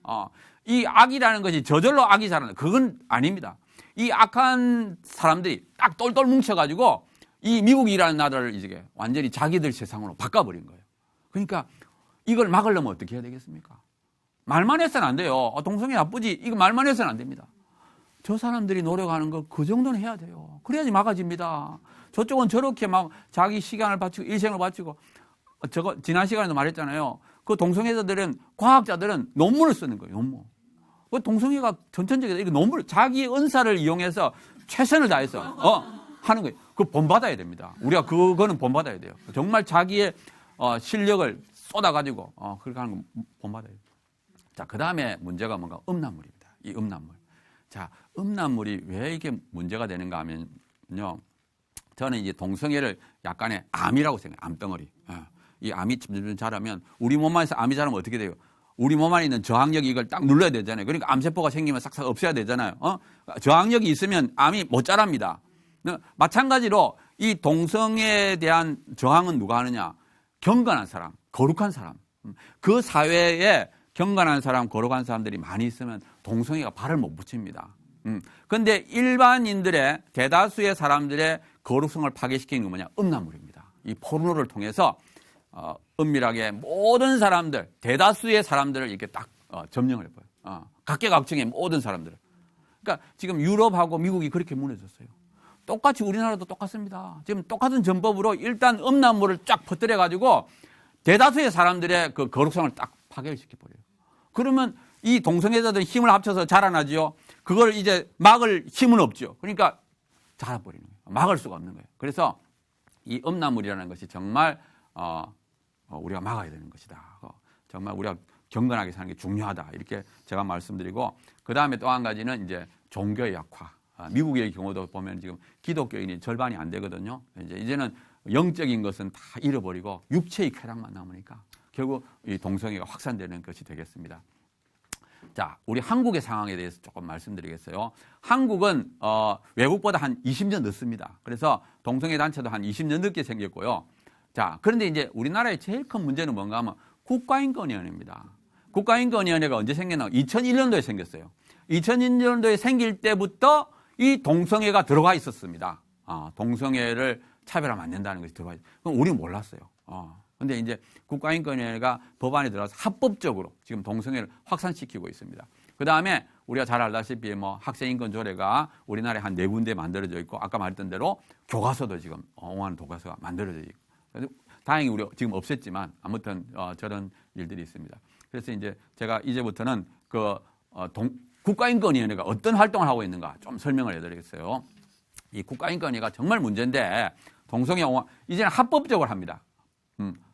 이 악이라는 것이 저절로 악이 자라는 그건 아닙니다. 이 악한 사람들이 딱 똘똘 뭉쳐가지고 이 미국이라는 나라를 이제 완전히 자기들 세상으로 바꿔버린 거예요. 그러니까 이걸 막으려면 어떻게 해야 되겠습니까? 말만 해서는 안 돼요. 동성애 나쁘지? 이거 말만 해서는 안 됩니다. 저 사람들이 노력하는 거 그 정도는 해야 돼요. 그래야지 막아집니다. 저쪽은 저렇게 막 자기 시간을 바치고 일생을 바치고 지난 시간에도 말했잖아요. 그 동성애자들은 과학자들은 논문을 쓰는 거예요. 논문. 그 동성애가 전천적이다. 이거 논문을 자기의 은사를 이용해서 최선을 다해서 하는 거예요. 그거 본받아야 됩니다. 우리가 그거는 본받아야 돼요. 정말 자기의 실력을 쏟아가지고 그렇게 하는 거 본받아야 돼요. 자, 그 다음에 문제가 뭔가 음란물입니다. 이 음란물. 자, 음란물이 왜 이게 문제가 되는가 하면요. 저는 이제 동성애를 약간의 암이라고 생각해요. 암덩어리. 이 암이 점점 자라면 우리 몸 안에서 암이 자라면 어떻게 돼요? 우리 몸 안에 있는 저항력이 이걸 딱 눌러야 되잖아요. 그러니까 암세포가 생기면 싹싹 없애야 되잖아요. 저항력이 있으면 암이 못 자랍니다. 마찬가지로 이 동성애에 대한 저항은 누가 하느냐? 경건한 사람, 거룩한 사람. 그 사회에 경건한 사람, 거룩한 사람들이 많이 있으면 동성애가 발을 못 붙입니다. 그런데 일반인들의 대다수의 사람들의 거룩성을 파괴시키는 건 뭐냐? 음란물입니다. 이 포르노를 통해서 은밀하게 모든 사람들, 대다수의 사람들을 이렇게 딱 점령을 해봐요. 각계각층의 모든 사람들을. 그러니까 지금 유럽하고 미국이 그렇게 무너졌어요. 똑같이 우리나라도 똑같습니다. 지금 똑같은 전법으로 일단 음란물을 쫙 퍼뜨려가지고 대다수의 사람들의 그 거룩성을 딱 파괴시켜버려요. 그러면 이 동성애자들 힘을 합쳐서 자라나지요. 그걸 이제 막을 힘은 없죠. 그러니까 자라버리는 거예요. 막을 수가 없는 거예요. 그래서 이 음란물이라는 것이 정말 우리가 막아야 되는 것이다. 정말 우리가 경건하게 사는 게 중요하다. 이렇게 제가 말씀드리고, 그 다음에 또 한 가지는 이제 종교의 약화. 미국의 경우도 보면 지금 기독교인이 절반이 안 되거든요. 이제는 영적인 것은 다 잃어버리고 육체의 쾌락만 남으니까 결국 이 동성애가 확산되는 것이 되겠습니다. 자, 우리 한국의 상황에 대해서 조금 말씀드리겠어요. 한국은 외국보다 한 20년 늦습니다. 그래서 동성애 단체도 한 20년 늦게 생겼고요. 자, 그런데 이제 우리나라의 제일 큰 문제는 뭔가 하면 국가인권위원회입니다. 국가인권위원회가 언제 생겼나? 2001년도에 생겼어요. 2001년도에 생길 때부터 이 동성애가 들어가 있었습니다. 동성애를 차별하면 안 된다는 것이 들어가 있어요. 그럼 우리는 몰랐어요. 근데 이제 국가인권위원회가 법안에 들어가서 합법적으로 지금 동성애를 확산시키고 있습니다. 그 다음에 우리가 잘 알다시피 뭐 학생인권 조례가 우리나라에 한 4군데 만들어져 있고, 아까 말했던 대로 교과서도 지금 옹호하는 교과서가 만들어져 있고, 다행히 우리 지금 없앴지만 아무튼 저런 일들이 있습니다. 그래서 이제 제가 이제부터는 국가인권위원회가 어떤 활동을 하고 있는가 좀 설명을 해드리겠어요. 이 국가인권위가 정말 문제인데, 동성애 옹호 이제는 합법적으로 합니다.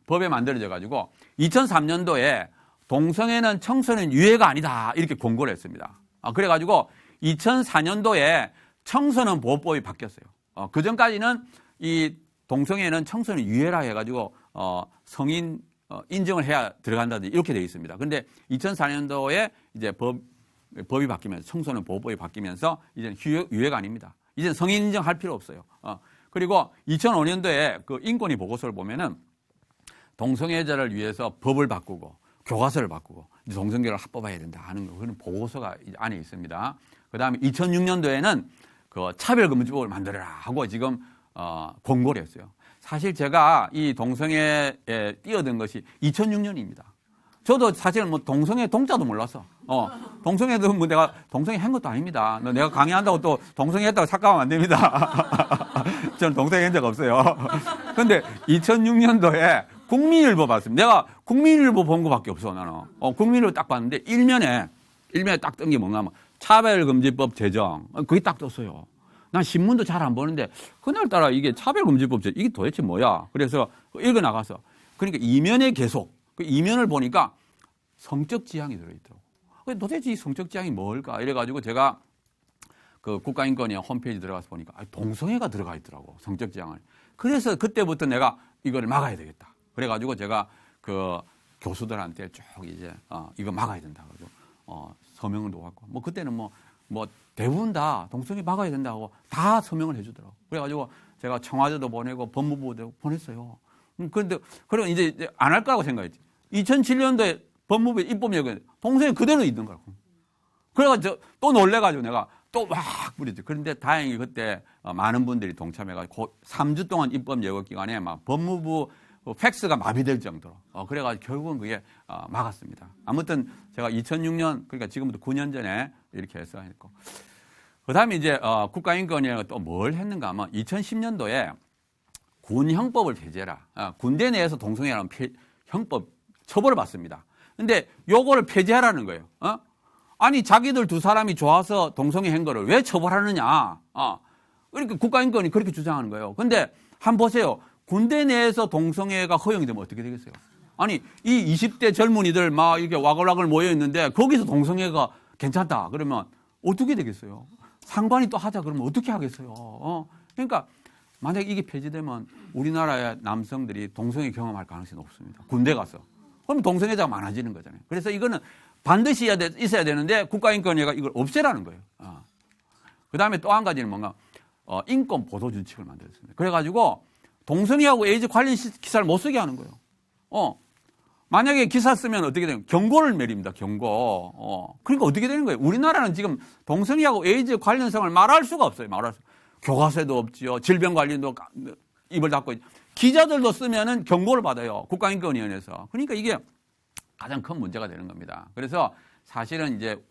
법에 만들어져 가지고 2003년도에 동성애는 청소년 유해가 아니다 이렇게 권고를 했습니다. 그래가지고 2004년도에 청소년 보호법이 바뀌었어요. 그 전까지는 이 동성애는 청소년 유해라 해가지고 성인 인정을 해야 들어간다든지 이렇게 되어 있습니다. 그런데 2004년도에 이제 법이 바뀌면서 청소년 보호법이 바뀌면서 이제는 유해가 아닙니다. 이제는 성인 인정할 필요 없어요. 그리고 2005년도에 그 인권위 보고서를 보면은 동성애자를 위해서 법을 바꾸고 교과서를 바꾸고 동성애를 합법화해야 된다 하는 그런 보고서가 안에 있습니다. 그 다음에 2006년도에는 그 차별금지법을 만들어라 하고 지금 권고를 했어요. 사실 제가 이 동성애에 뛰어든 것이 2006년입니다. 저도 사실은 뭐 동성애 동자도 몰랐어. 동성애도 뭐 내가 동성애 한 것도 아닙니다. 내가 강의한다고 또 동성애 했다고 착각하면 안 됩니다. 저는 동성애 한 적 없어요. 근데 2006년도에 국민일보 봤습니다. 내가 국민일보 본 거밖에 없어, 나는. 국민일보 딱 봤는데 일면에 딱 뜬 게 뭔가 하면 차별금지법 제정. 그게 딱 떴어요. 난 신문도 잘 안 보는데 그날따라 이게 차별금지법 제정, 이게 도대체 뭐야? 그래서 읽어 나가서. 그러니까 이면에 계속, 그 이면을 보니까 성적 지향이 들어있더라고. 도대체 이 성적 지향이 뭘까? 이래가지고 제가 그 국가인권위 홈페이지 들어가서 보니까 동성애가 들어가 있더라고, 성적 지향을. 그래서 그때부터 내가 이걸 막아야 되겠다. 그래가지고 제가 그 교수들한테 쭉 이제 이거 막아야 된다. 그리고 서명을 놓았고, 뭐 그때는 뭐 대부분 다 동성애 막아야 된다고 다 서명을 해주더라고. 그래가지고 제가 청와대도 보내고 법무부도 보냈어요. 그런데 그럼 이제 안 할 거라고 생각했지. 2007년도에 법무부에 입법력은 동성애 그대로 있는 거라고. 그래가지고 또 놀래가지고 내가 또 막 부렸지. 그런데 다행히 그때 많은 분들이 동참해가지고 3주 동안 입법 예고 기간에 막 법무부 팩스가 마비될 정도로. 그래가지고 결국은 그게 막았습니다. 아무튼 제가 2006년, 그러니까 지금부터 9년 전에 이렇게 해서 했고. 그 다음에 이제 국가인권위가 또 뭘 했는가 하면 2010년도에 군형법을 폐지해라. 군대 내에서 동성애라는 형법 처벌을 받습니다. 근데 요거를 폐지하라는 거예요. 아니, 자기들 두 사람이 좋아서 동성애 한 거를 왜 처벌하느냐. 그러니까 국가인권이 그렇게 주장하는 거예요. 근데 한번 보세요. 군대 내에서 동성애가 허용이 되면 어떻게 되겠어요? 아니, 이 20대 젊은이들 막 이렇게 와글와글 모여 있는데 거기서 동성애가 괜찮다. 그러면 어떻게 되겠어요? 상관이 또 하자 그러면 어떻게 하겠어요? 그러니까 만약에 이게 폐지되면 우리나라의 남성들이 동성애 경험할 가능성이 높습니다. 군대 가서. 그럼 동성애자가 많아지는 거잖아요. 그래서 이거는 반드시 있어야 되는데 국가인권위가 이걸 없애라는 거예요. 그 다음에 또 한 가지는 뭔가 인권 보도 준칙을 만들었습니다. 그래가지고 동성애하고 에이즈 관련 기사를 못 쓰게 하는 거예요. 만약에 기사 쓰면 어떻게 되는 경고를 내립니다. 경고. 그러니까 어떻게 되는 거예요? 우리나라는 지금 동성애하고 에이즈 관련성을 말할 수가 없어요. 말할 수. 교과서에도 없지요. 질병관리도 입을 닫고 있죠. 기자들도 쓰면은 경고를 받아요. 국가인권위원회에서. 그러니까 이게 가장 큰 문제가 되는 겁니다. 그래서 사실은 이제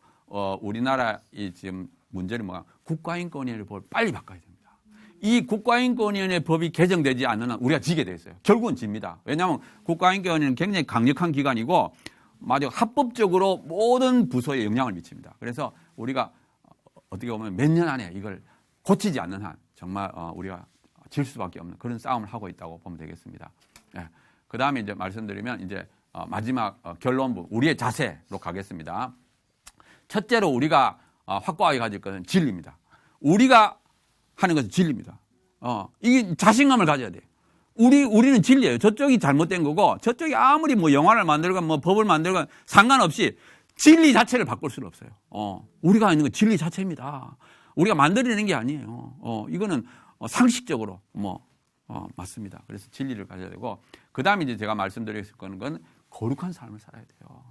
우리나라 이 지금 문제는 뭐가 국가인권위원회 법을 빨리 바꿔야 됩니다. 이 국가인권위원회 법이 개정되지 않는 한 우리가 지게 돼 있어요. 결국은 집니다. 왜냐하면 국가인권위원회는 굉장히 강력한 기관이고 마저 합법적으로 모든 부서에 영향을 미칩니다. 그래서 우리가 어떻게 보면 몇 년 안에 이걸 고치지 않는 한 정말 우리가 질 수밖에 없는 그런 싸움을 하고 있다고 보면 되겠습니다. 예. 그 다음에 이제 말씀드리면 이제 마지막 결론부 우리의 자세로 가겠습니다. 첫째로 우리가 확고하게 가질 것은 진리입니다. 우리가 하는 것은 진리입니다. 이게 자신감을 가져야 돼요. 우리는 진리예요. 저쪽이 잘못된 거고 저쪽이 아무리 뭐 영화를 만들건 뭐 법을 만들건 상관없이 진리 자체를 바꿀 수는 없어요. 우리가 있는 건 진리 자체입니다. 우리가 만들어내는 게 아니에요. 이거는 상식적으로 맞습니다. 그래서 진리를 가져야 되고 그 다음에 이제 제가 말씀드릴 건 거룩한 삶을 살아야 돼요.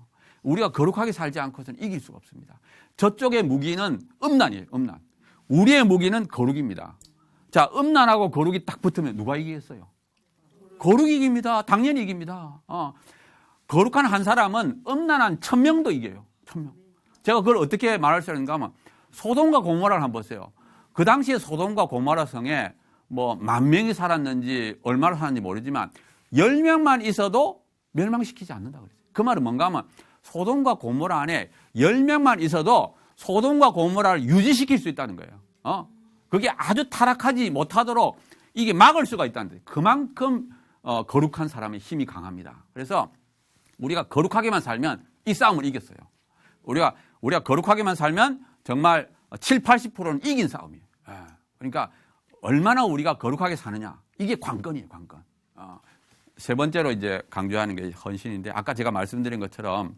우리가 거룩하게 살지 않고서는 이길 수가 없습니다. 저쪽의 무기는 음란이에요. 음란. 우리의 무기는 거룩입니다. 자, 음란하고 거룩이 딱 붙으면 누가 이기겠어요? 거룩이 이깁니다. 당연히 이깁니다. 거룩한 한 사람은 음란한 1000명도 이겨요. 1000명. 제가 그걸 어떻게 말할 수 있는가 하면 소돔과 고모라를 한번 보세요. 그 당시에 소돔과 고모라 성에 뭐 10,000명이 살았는지 얼마나 살았는지 모르지만 10명만 있어도 멸망시키지 않는다 그랬어요. 그 말은 뭔가 하면 소돔과 고모라 안에 10명만 있어도 소돔과 고모라를 유지시킬 수 있다는 거예요. 그게 아주 타락하지 못하도록 이게 막을 수가 있다는 거예요. 그만큼 거룩한 사람의 힘이 강합니다. 그래서 우리가 거룩하게만 살면 이 싸움을 이겼어요. 우리가 거룩하게만 살면 정말 7, 80%는 이긴 싸움이에요. 그러니까 얼마나 우리가 거룩하게 사느냐 이게 관건이에요. 관건. 세 번째로 이제 강조하는 게 헌신인데 아까 제가 말씀드린 것처럼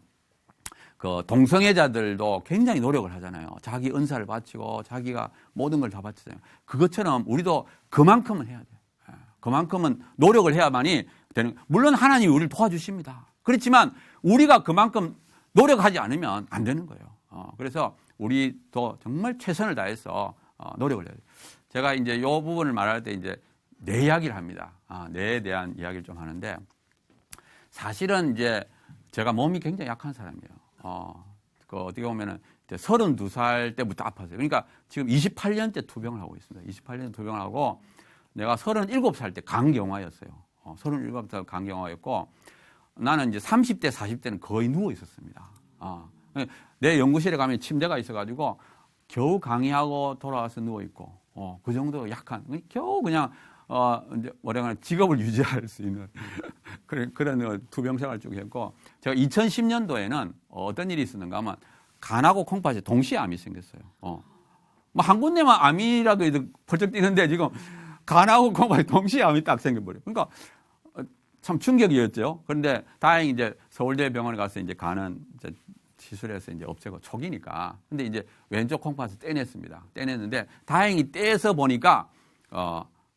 그 동성애자들도 굉장히 노력을 하잖아요. 자기 은사를 바치고 자기가 모든 걸 다 바치잖아요. 그것처럼 우리도 그만큼은 해야 돼요. 그만큼은 노력을 해야만이 되는. 물론 하나님이 우리를 도와주십니다. 그렇지만 우리가 그만큼 노력하지 않으면 안 되는 거예요. 그래서 우리도 정말 최선을 다해서 노력을 해야 돼요. 제가 이제 이 부분을 말할 때 이제 내 이야기를 합니다. 뇌에 대한 이야기를 좀 하는데 사실은 이제 제가 몸이 굉장히 약한 사람이에요. 어떻게 보면은 이제 32살 때부터 아팠어요. 그러니까 지금 28년째 투병을 하고 있습니다. 28년 투병을 하고 내가 37살 때 간경화였어요. 37살 간경화였고 나는 이제 30대, 40대는 거의 누워 있었습니다. 내 연구실에 가면 침대가 있어가지고 겨우 강의하고 돌아와서 누워 있고, 그 정도 약한, 겨우 그냥 이제 뭐라 직업을 유지할 수 있는 그런 투병 생활을 쭉 했고, 제가 2010년도에는 어떤 일이 있었는가 하면 간하고 콩팥에 동시에 암이 생겼어요. 뭐 한 군데만 암이라도 펄쩍 뛰는데 지금 간하고 콩팥에 동시에 암이 딱 생겨버려요. 그러니까 참 충격이었죠. 그런데 다행히 이제 서울대 병원에 가서 이제 간은 이제 시술해서 이제 없애고 초기니까. 근데 이제 왼쪽 콩팥을 떼냈습니다. 떼냈는데 다행히 떼서 보니까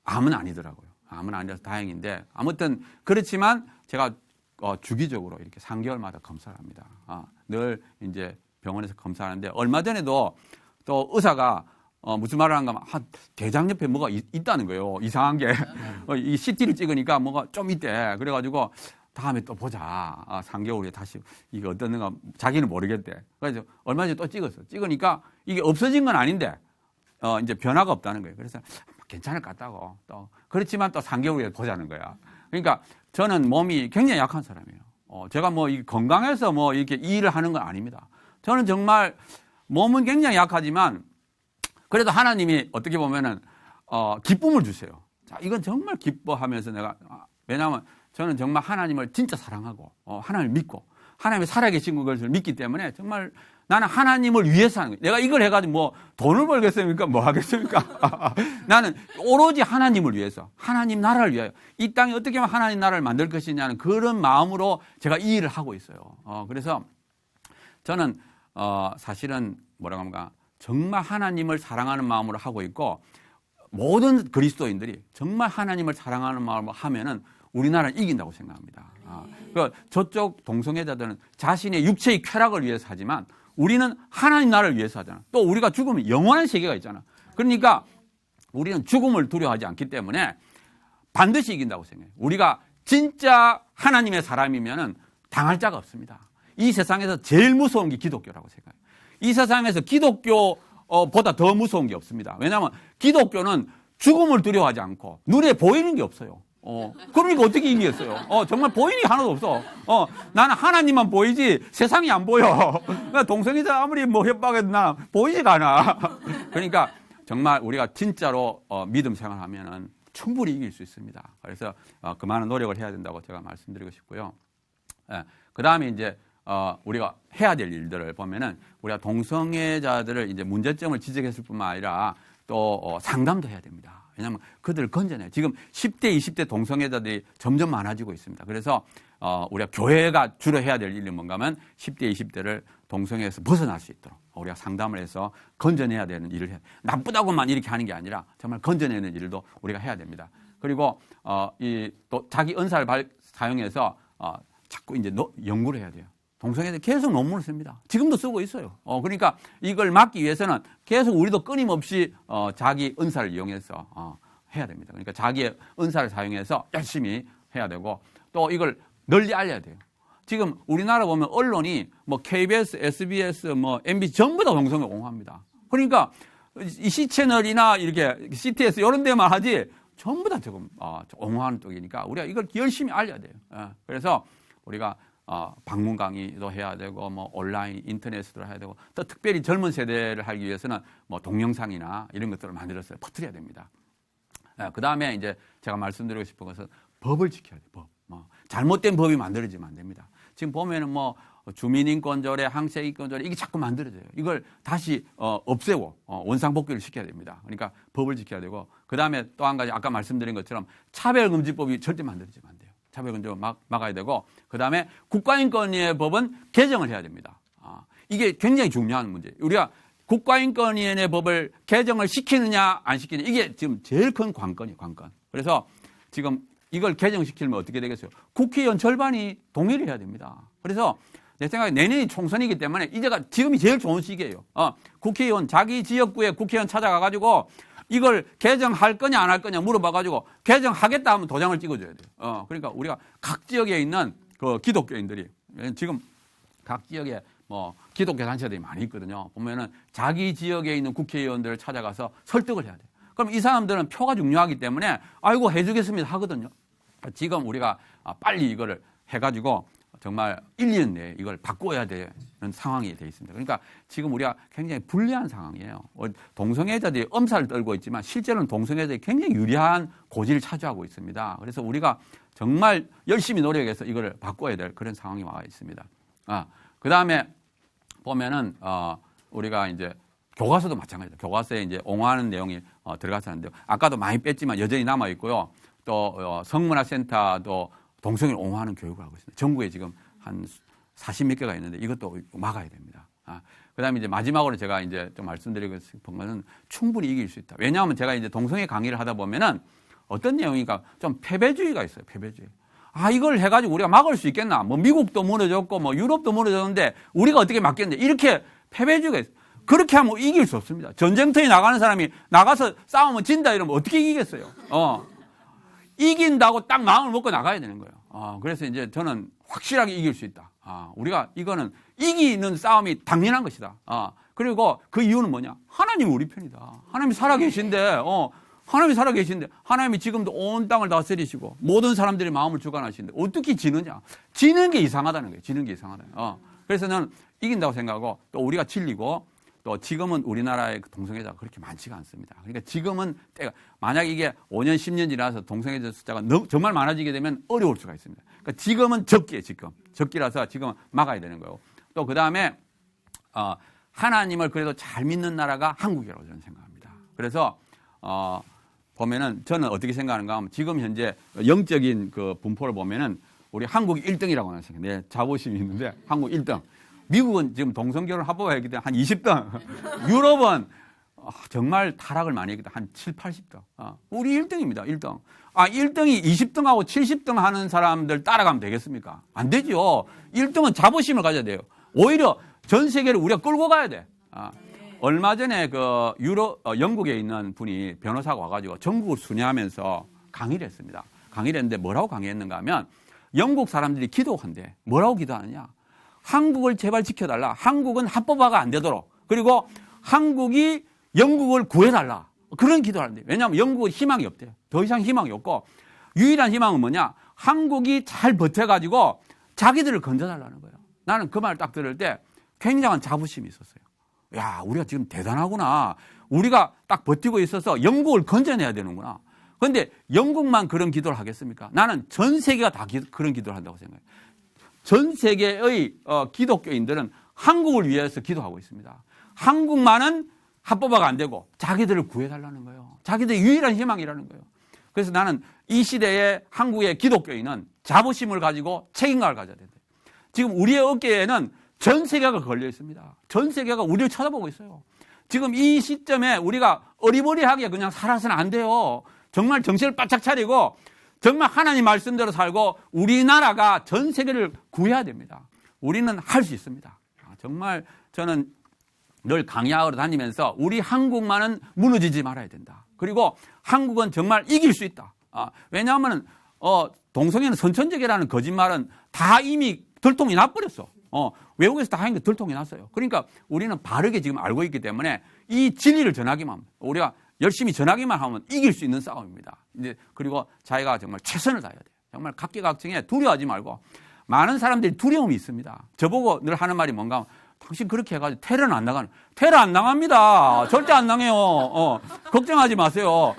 암은 아니더라고요. 암은 아니라서 다행인데 아무튼 그렇지만 제가 주기적으로 이렇게 3개월마다 검사를 합니다. 늘 이제 병원에서 검사하는데 얼마 전에도 또 의사가 무슨 말을 하는가 하면 대장 옆에 뭐가 있다는 거예요. 이상한 게. 이 CT를 찍으니까 뭐가 좀 있대. 그래가지고 다음에 또 보자. 3개월 후에 다시 이게 어떻는가 자기는 모르겠대. 그래서 얼마 전에 또 찍었어. 찍으니까 이게 없어진 건 아닌데 이제 변화가 없다는 거예요. 그래서 괜찮을 것 같다고 또 그렇지만 또 3개월 후에 보자는 거야. 그러니까 저는 몸이 굉장히 약한 사람이에요. 제가 뭐 건강해서 뭐 이렇게 일을 하는 건 아닙니다. 저는 정말 몸은 굉장히 약하지만 그래도 하나님이 어떻게 보면은 기쁨을 주세요. 자, 이건 정말 기뻐하면서 내가 왜냐하면 저는 정말 하나님을 진짜 사랑하고 하나님을 믿고 하나님이 살아계신 것을 믿기 때문에 정말 나는 하나님을 위해서 하는 거예요. 내가 이걸 해가지고 뭐 돈을 벌겠습니까? 뭐 하겠습니까? 나는 오로지 하나님을 위해서, 하나님 나라를 위하여 이 땅에 어떻게 하면 하나님 나라를 만들 것이냐는 그런 마음으로 제가 이 일을 하고 있어요. 그래서 저는 사실은 뭐라고 합니까? 정말 하나님을 사랑하는 마음으로 하고 있고 모든 그리스도인들이 정말 하나님을 사랑하는 마음으로 하면은 우리나라는 이긴다고 생각합니다. 그러니까 저쪽 동성애자들은 자신의 육체의 쾌락을 위해서 하지만 우리는 하나님 나라를 위해서 하잖아. 또 우리가 죽으면 영원한 세계가 있잖아. 그러니까 우리는 죽음을 두려워하지 않기 때문에 반드시 이긴다고 생각해요. 우리가 진짜 하나님의 사람이면은 당할 자가 없습니다. 이 세상에서 제일 무서운 게 기독교라고 생각해요. 이 세상에서 기독교보다 더 무서운 게 없습니다. 왜냐하면 기독교는 죽음을 두려워하지 않고 눈에 보이는 게 없어요. 그러니까 어떻게 이기겠어요? 정말 보이는 게 하나도 없어. 나는 하나님만 보이지 세상이 안 보여. 그러니까 동성애자 아무리 뭐 협박해도 나 보이지가 않아. 그러니까 정말 우리가 진짜로 믿음 생활하면은 충분히 이길 수 있습니다. 그래서 그 많은 노력을 해야 된다고 제가 말씀드리고 싶고요. 그 다음에 이제 우리가 해야 될 일들을 보면은 우리가 동성애자들을 이제 문제점을 지적했을 뿐만 아니라 또 상담도 해야 됩니다. 왜냐하면 그들을 건져내요. 지금 10대, 20대 동성애자들이 점점 많아지고 있습니다. 그래서 우리가 교회가 주로 해야 될 일이 뭔가 하면 10대, 20대를 동성애에서 벗어날 수 있도록 우리가 상담을 해서 건져내야 되는 일을 해야 돼요. 나쁘다고만 이렇게 하는 게 아니라 정말 건져내는 일도 우리가 해야 됩니다. 그리고 또 자기 은사를 사용해서 자꾸 이제 연구를 해야 돼요. 동성애들 계속 논문을 씁니다. 지금도 쓰고 있어요. 그러니까 이걸 막기 위해서는 계속 우리도 끊임없이 자기 은사를 이용해서 해야 됩니다. 그러니까 자기의 은사를 사용해서 열심히 해야 되고 또 이걸 널리 알려야 돼요. 지금 우리나라 보면 언론이 뭐 KBS, SBS, 뭐 MBC 전부 다 동성애 옹호합니다. 그러니까 이 C채널이나 이렇게 CTS 이런 데만 하지 전부 다 지금 옹호하는 쪽이니까 우리가 이걸 열심히 알려야 돼요. 그래서 우리가 방문 강의도 해야 되고 뭐 온라인 인터넷으로 해야 되고 또 특별히 젊은 세대를 하기 위해서는 뭐 동영상이나 이런 것들을 만들어서 퍼뜨려야 됩니다. 그 다음에 이제 제가 말씀드리고 싶은 것은 법을 지켜야 돼요. 법. 잘못된 법이 만들어지면 안 됩니다. 지금 보면은 뭐 주민인권조례, 항세인권조례 이게 자꾸 만들어져요. 이걸 다시 없애고 원상복귀를 시켜야 됩니다. 그러니까 법을 지켜야 되고 그 다음에 또 한 가지 아까 말씀드린 것처럼 차별금지법이 절대 만들어지면 안 돼요. 차별금지를 막아야 되고 그 다음에 국가인권위의 법은 개정을 해야 됩니다. 이게 굉장히 중요한 문제예요. 우리가 국가인권위원회 법을 개정을 시키느냐 안 시키느냐 이게 지금 제일 큰 관건이에요. 관건. 그래서 지금 이걸 개정시키려면 어떻게 되겠어요? 국회의원 절반이 동의를 해야 됩니다. 그래서 내 생각에 내년이 총선이기 때문에 이제가 지금이 제일 좋은 시기예요. 국회의원 자기 지역구에 국회의원 찾아가가지고 이걸 개정할 거냐 안 할 거냐 물어봐가지고 개정하겠다 하면 도장을 찍어줘야 돼요. 그러니까 우리가 각 지역에 있는 그 기독교인들이 지금 각 지역에 뭐 기독교 단체들이 많이 있거든요. 보면은 자기 지역에 있는 국회의원들을 찾아가서 설득을 해야 돼요. 그럼 이 사람들은 표가 중요하기 때문에 아이고 해주겠습니다 하거든요. 지금 우리가 빨리 이거를 해가지고 정말 1, 2년 내에 이걸 바꿔야 되는 상황이 되어 있습니다. 그러니까 지금 우리가 굉장히 불리한 상황이에요. 동성애자들이 엄살을 떨고 있지만 실제로는 동성애자들이 굉장히 유리한 고지를 차지하고 있습니다. 그래서 우리가 정말 열심히 노력해서 이걸 바꿔야 될 그런 상황이 와 있습니다. 그 다음에 보면은 우리가 이제 교과서도 마찬가지입니다. 교과서에 이제 옹호하는 내용이 들어가서 하는데요. 아까도 많이 뺐지만 여전히 남아 있고요. 또 성문화센터도 동성애를 옹호하는 교육을 하고 있습니다. 전국에 지금 한 40몇 개가 있는데 이것도 막아야 됩니다. 그 다음에 이제 마지막으로 제가 이제 좀 말씀드리고 싶은 것은 충분히 이길 수 있다. 왜냐하면 제가 이제 동성애 강의를 하다 보면은 어떤 내용이니까 좀 패배주의가 있어요. 패배주의. 이걸 해가지고 우리가 막을 수 있겠나? 뭐 미국도 무너졌고 뭐 유럽도 무너졌는데 우리가 어떻게 막겠냐? 이렇게 패배주의가 있어요. 그렇게 하면 이길 수 없습니다. 전쟁터에 나가는 사람이 나가서 싸우면 진다 이러면 어떻게 이기겠어요? 이긴다고 딱 마음을 먹고 나가야 되는 거예요. 그래서 이제 저는 확실하게 이길 수 있다. 우리가 이거는 이기는 싸움이 당연한 것이다. 그리고 그 이유는 뭐냐? 하나님이 우리 편이다. 하나님이 살아계신데, 하나님이 지금도 온 땅을 다스리시고 모든 사람들의 마음을 주관하시는데 어떻게 지느냐? 지는 게 이상하다는 거예요. 지는 게 이상하다. 그래서 저는 이긴다고 생각하고 또 우리가 질리고 또 지금은 우리나라의 동성애자가 그렇게 많지가 않습니다. 그러니까 지금은 때가 만약 이게 5년, 10년 지나서 동성애자 숫자가 정말 많아지게 되면 어려울 수가 있습니다. 그러니까 지금은 적기에 적기라서 지금 막아야 되는 거예요. 또 그 다음에 하나님을 그래도 잘 믿는 나라가 한국이라고 저는 생각합니다. 그래서 보면은 저는 어떻게 생각하는가 하면 지금 현재 영적인 그 분포를 보면은 우리 한국이 1등이라고 하는 생각해요. 네, 자부심이 있는데 한국 1등. 미국은 지금 동성결혼 합법화했기 때문에 한 20등. 유럽은 정말 타락을 많이 했기 때문에 한 7, 80등. 우리 1등입니다. 1등. 1등이 20등하고 70등 하는 사람들 따라가면 되겠습니까? 안 되죠. 1등은 자부심을 가져야 돼요. 오히려 전 세계를 우리가 끌고 가야 돼. 얼마 전에 그 영국에 있는 분이 변호사가 와가지고 전국을 순회하면서 강의를 했습니다. 강의를 했는데 뭐라고 강의했는가 하면 영국 사람들이 기도한대. 뭐라고 기도하느냐? 한국을 제발 지켜달라. 한국은 합법화가 안 되도록. 그리고 한국이 영국을 구해달라. 그런 기도를 하는데. 왜냐하면 영국은 희망이 없대요. 더 이상 희망이 없고 유일한 희망은 뭐냐? 한국이 잘 버텨가지고 자기들을 건져달라는 거예요. 나는 그 말을 딱 들을 때 굉장한 자부심이 있었어요. 야, 우리가 지금 대단하구나. 우리가 딱 버티고 있어서 영국을 건져내야 되는구나. 그런데 영국만 그런 기도를 하겠습니까? 나는 전 세계가 다 그런 기도를 한다고 생각해요. 전 세계의 기독교인들은 한국을 위해서 기도하고 있습니다. 한국만은 합법화가 안 되고 자기들을 구해달라는 거예요. 자기들의 유일한 희망이라는 거예요. 그래서 나는 이 시대의 한국의 기독교인은 자부심을 가지고 책임감을 가져야 된다. 지금 우리의 어깨에는 전 세계가 걸려 있습니다. 전 세계가 우리를 쳐다보고 있어요. 지금 이 시점에 우리가 어리버리하게 그냥 살아서는 안 돼요. 정말 정신을 바짝 차리고 정말 하나님 말씀대로 살고 우리나라가 전 세계를 구해야 됩니다. 우리는 할 수 있습니다. 정말 저는 늘 강의하러 다니면서 우리 한국만은 무너지지 말아야 된다. 그리고 한국은 정말 이길 수 있다. 왜냐하면 동성애는 선천적이라는 거짓말은 다 이미 들통이 나버렸어. 외국에서 다 하는 게 들통이 났어요. 그러니까 우리는 바르게 지금 알고 있기 때문에 이 진리를 전하기만 하면 우리가 열심히 전하기만 하면 이길 수 있는 싸움입니다. 이제 그리고 자기가 정말 최선을 다해야 돼요. 정말 각계각층에 두려워하지 말고 많은 사람들이 두려움이 있습니다. 저보고 늘 하는 말이 뭔가 하면 당신 그렇게 해가지고 테러는 안 나가는. 테러 안 나갑니다. 절대 안 당해요. 걱정하지 마세요.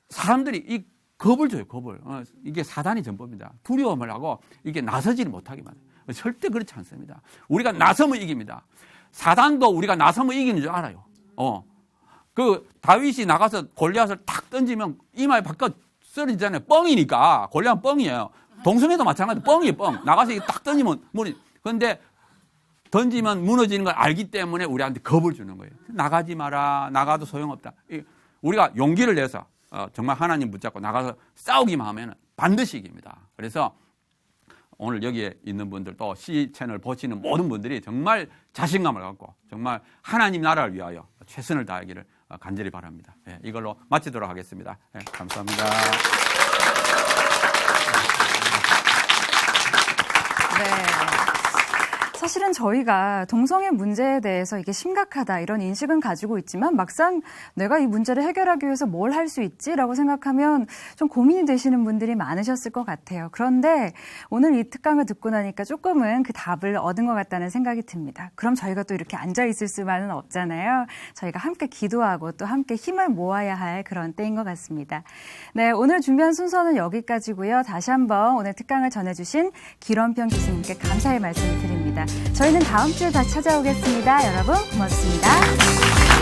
사람들이 이 겁을 줘요. 겁을. 이게 사단의 전법입니다. 두려움을 하고 이게 나서지를 못하기만 해요. 절대 그렇지 않습니다. 우리가 나서면 이깁니다. 사단도 우리가 나서면 이기는 줄 알아요. 그 다윗이 나가서 골리앗을 탁 던지면 이마에 바깥 쓰러지잖아요. 뻥이니까. 골리앗은 뻥이에요. 동성애도 마찬가지로 뻥이에요. 뻥. 나가서 딱 던지면 무너지. 그런데 던지면 무너지는 걸 알기 때문에 우리한테 겁을 주는 거예요. 나가지 마라. 나가도 소용없다. 우리가 용기를 내서 정말 하나님 붙잡고 나가서 싸우기만 하면 반드시 이깁니다. 그래서 오늘 여기에 있는 분들 또 C 채널 보시는 모든 분들이 정말 자신감을 갖고 정말 하나님 나라를 위하여 최선을 다하기를 간절히 바랍니다. 이걸로 마치도록 하겠습니다. 감사합니다. 네. 사실은 저희가 동성애 문제에 대해서 이게 심각하다 이런 인식은 가지고 있지만 막상 내가 이 문제를 해결하기 위해서 뭘 할 수 있지라고 생각하면 좀 고민이 되시는 분들이 많으셨을 것 같아요. 그런데 오늘 이 특강을 듣고 나니까 조금은 그 답을 얻은 것 같다는 생각이 듭니다. 그럼 저희가 또 이렇게 앉아있을 수만은 없잖아요. 저희가 함께 기도하고 또 함께 힘을 모아야 할 그런 때인 것 같습니다. 네, 오늘 준비한 순서는 여기까지고요. 다시 한번 오늘 특강을 전해주신 기런평 교수님께 감사의 말씀을 드립니다. 저희는 다음 주에 다시 찾아오겠습니다. 여러분 고맙습니다.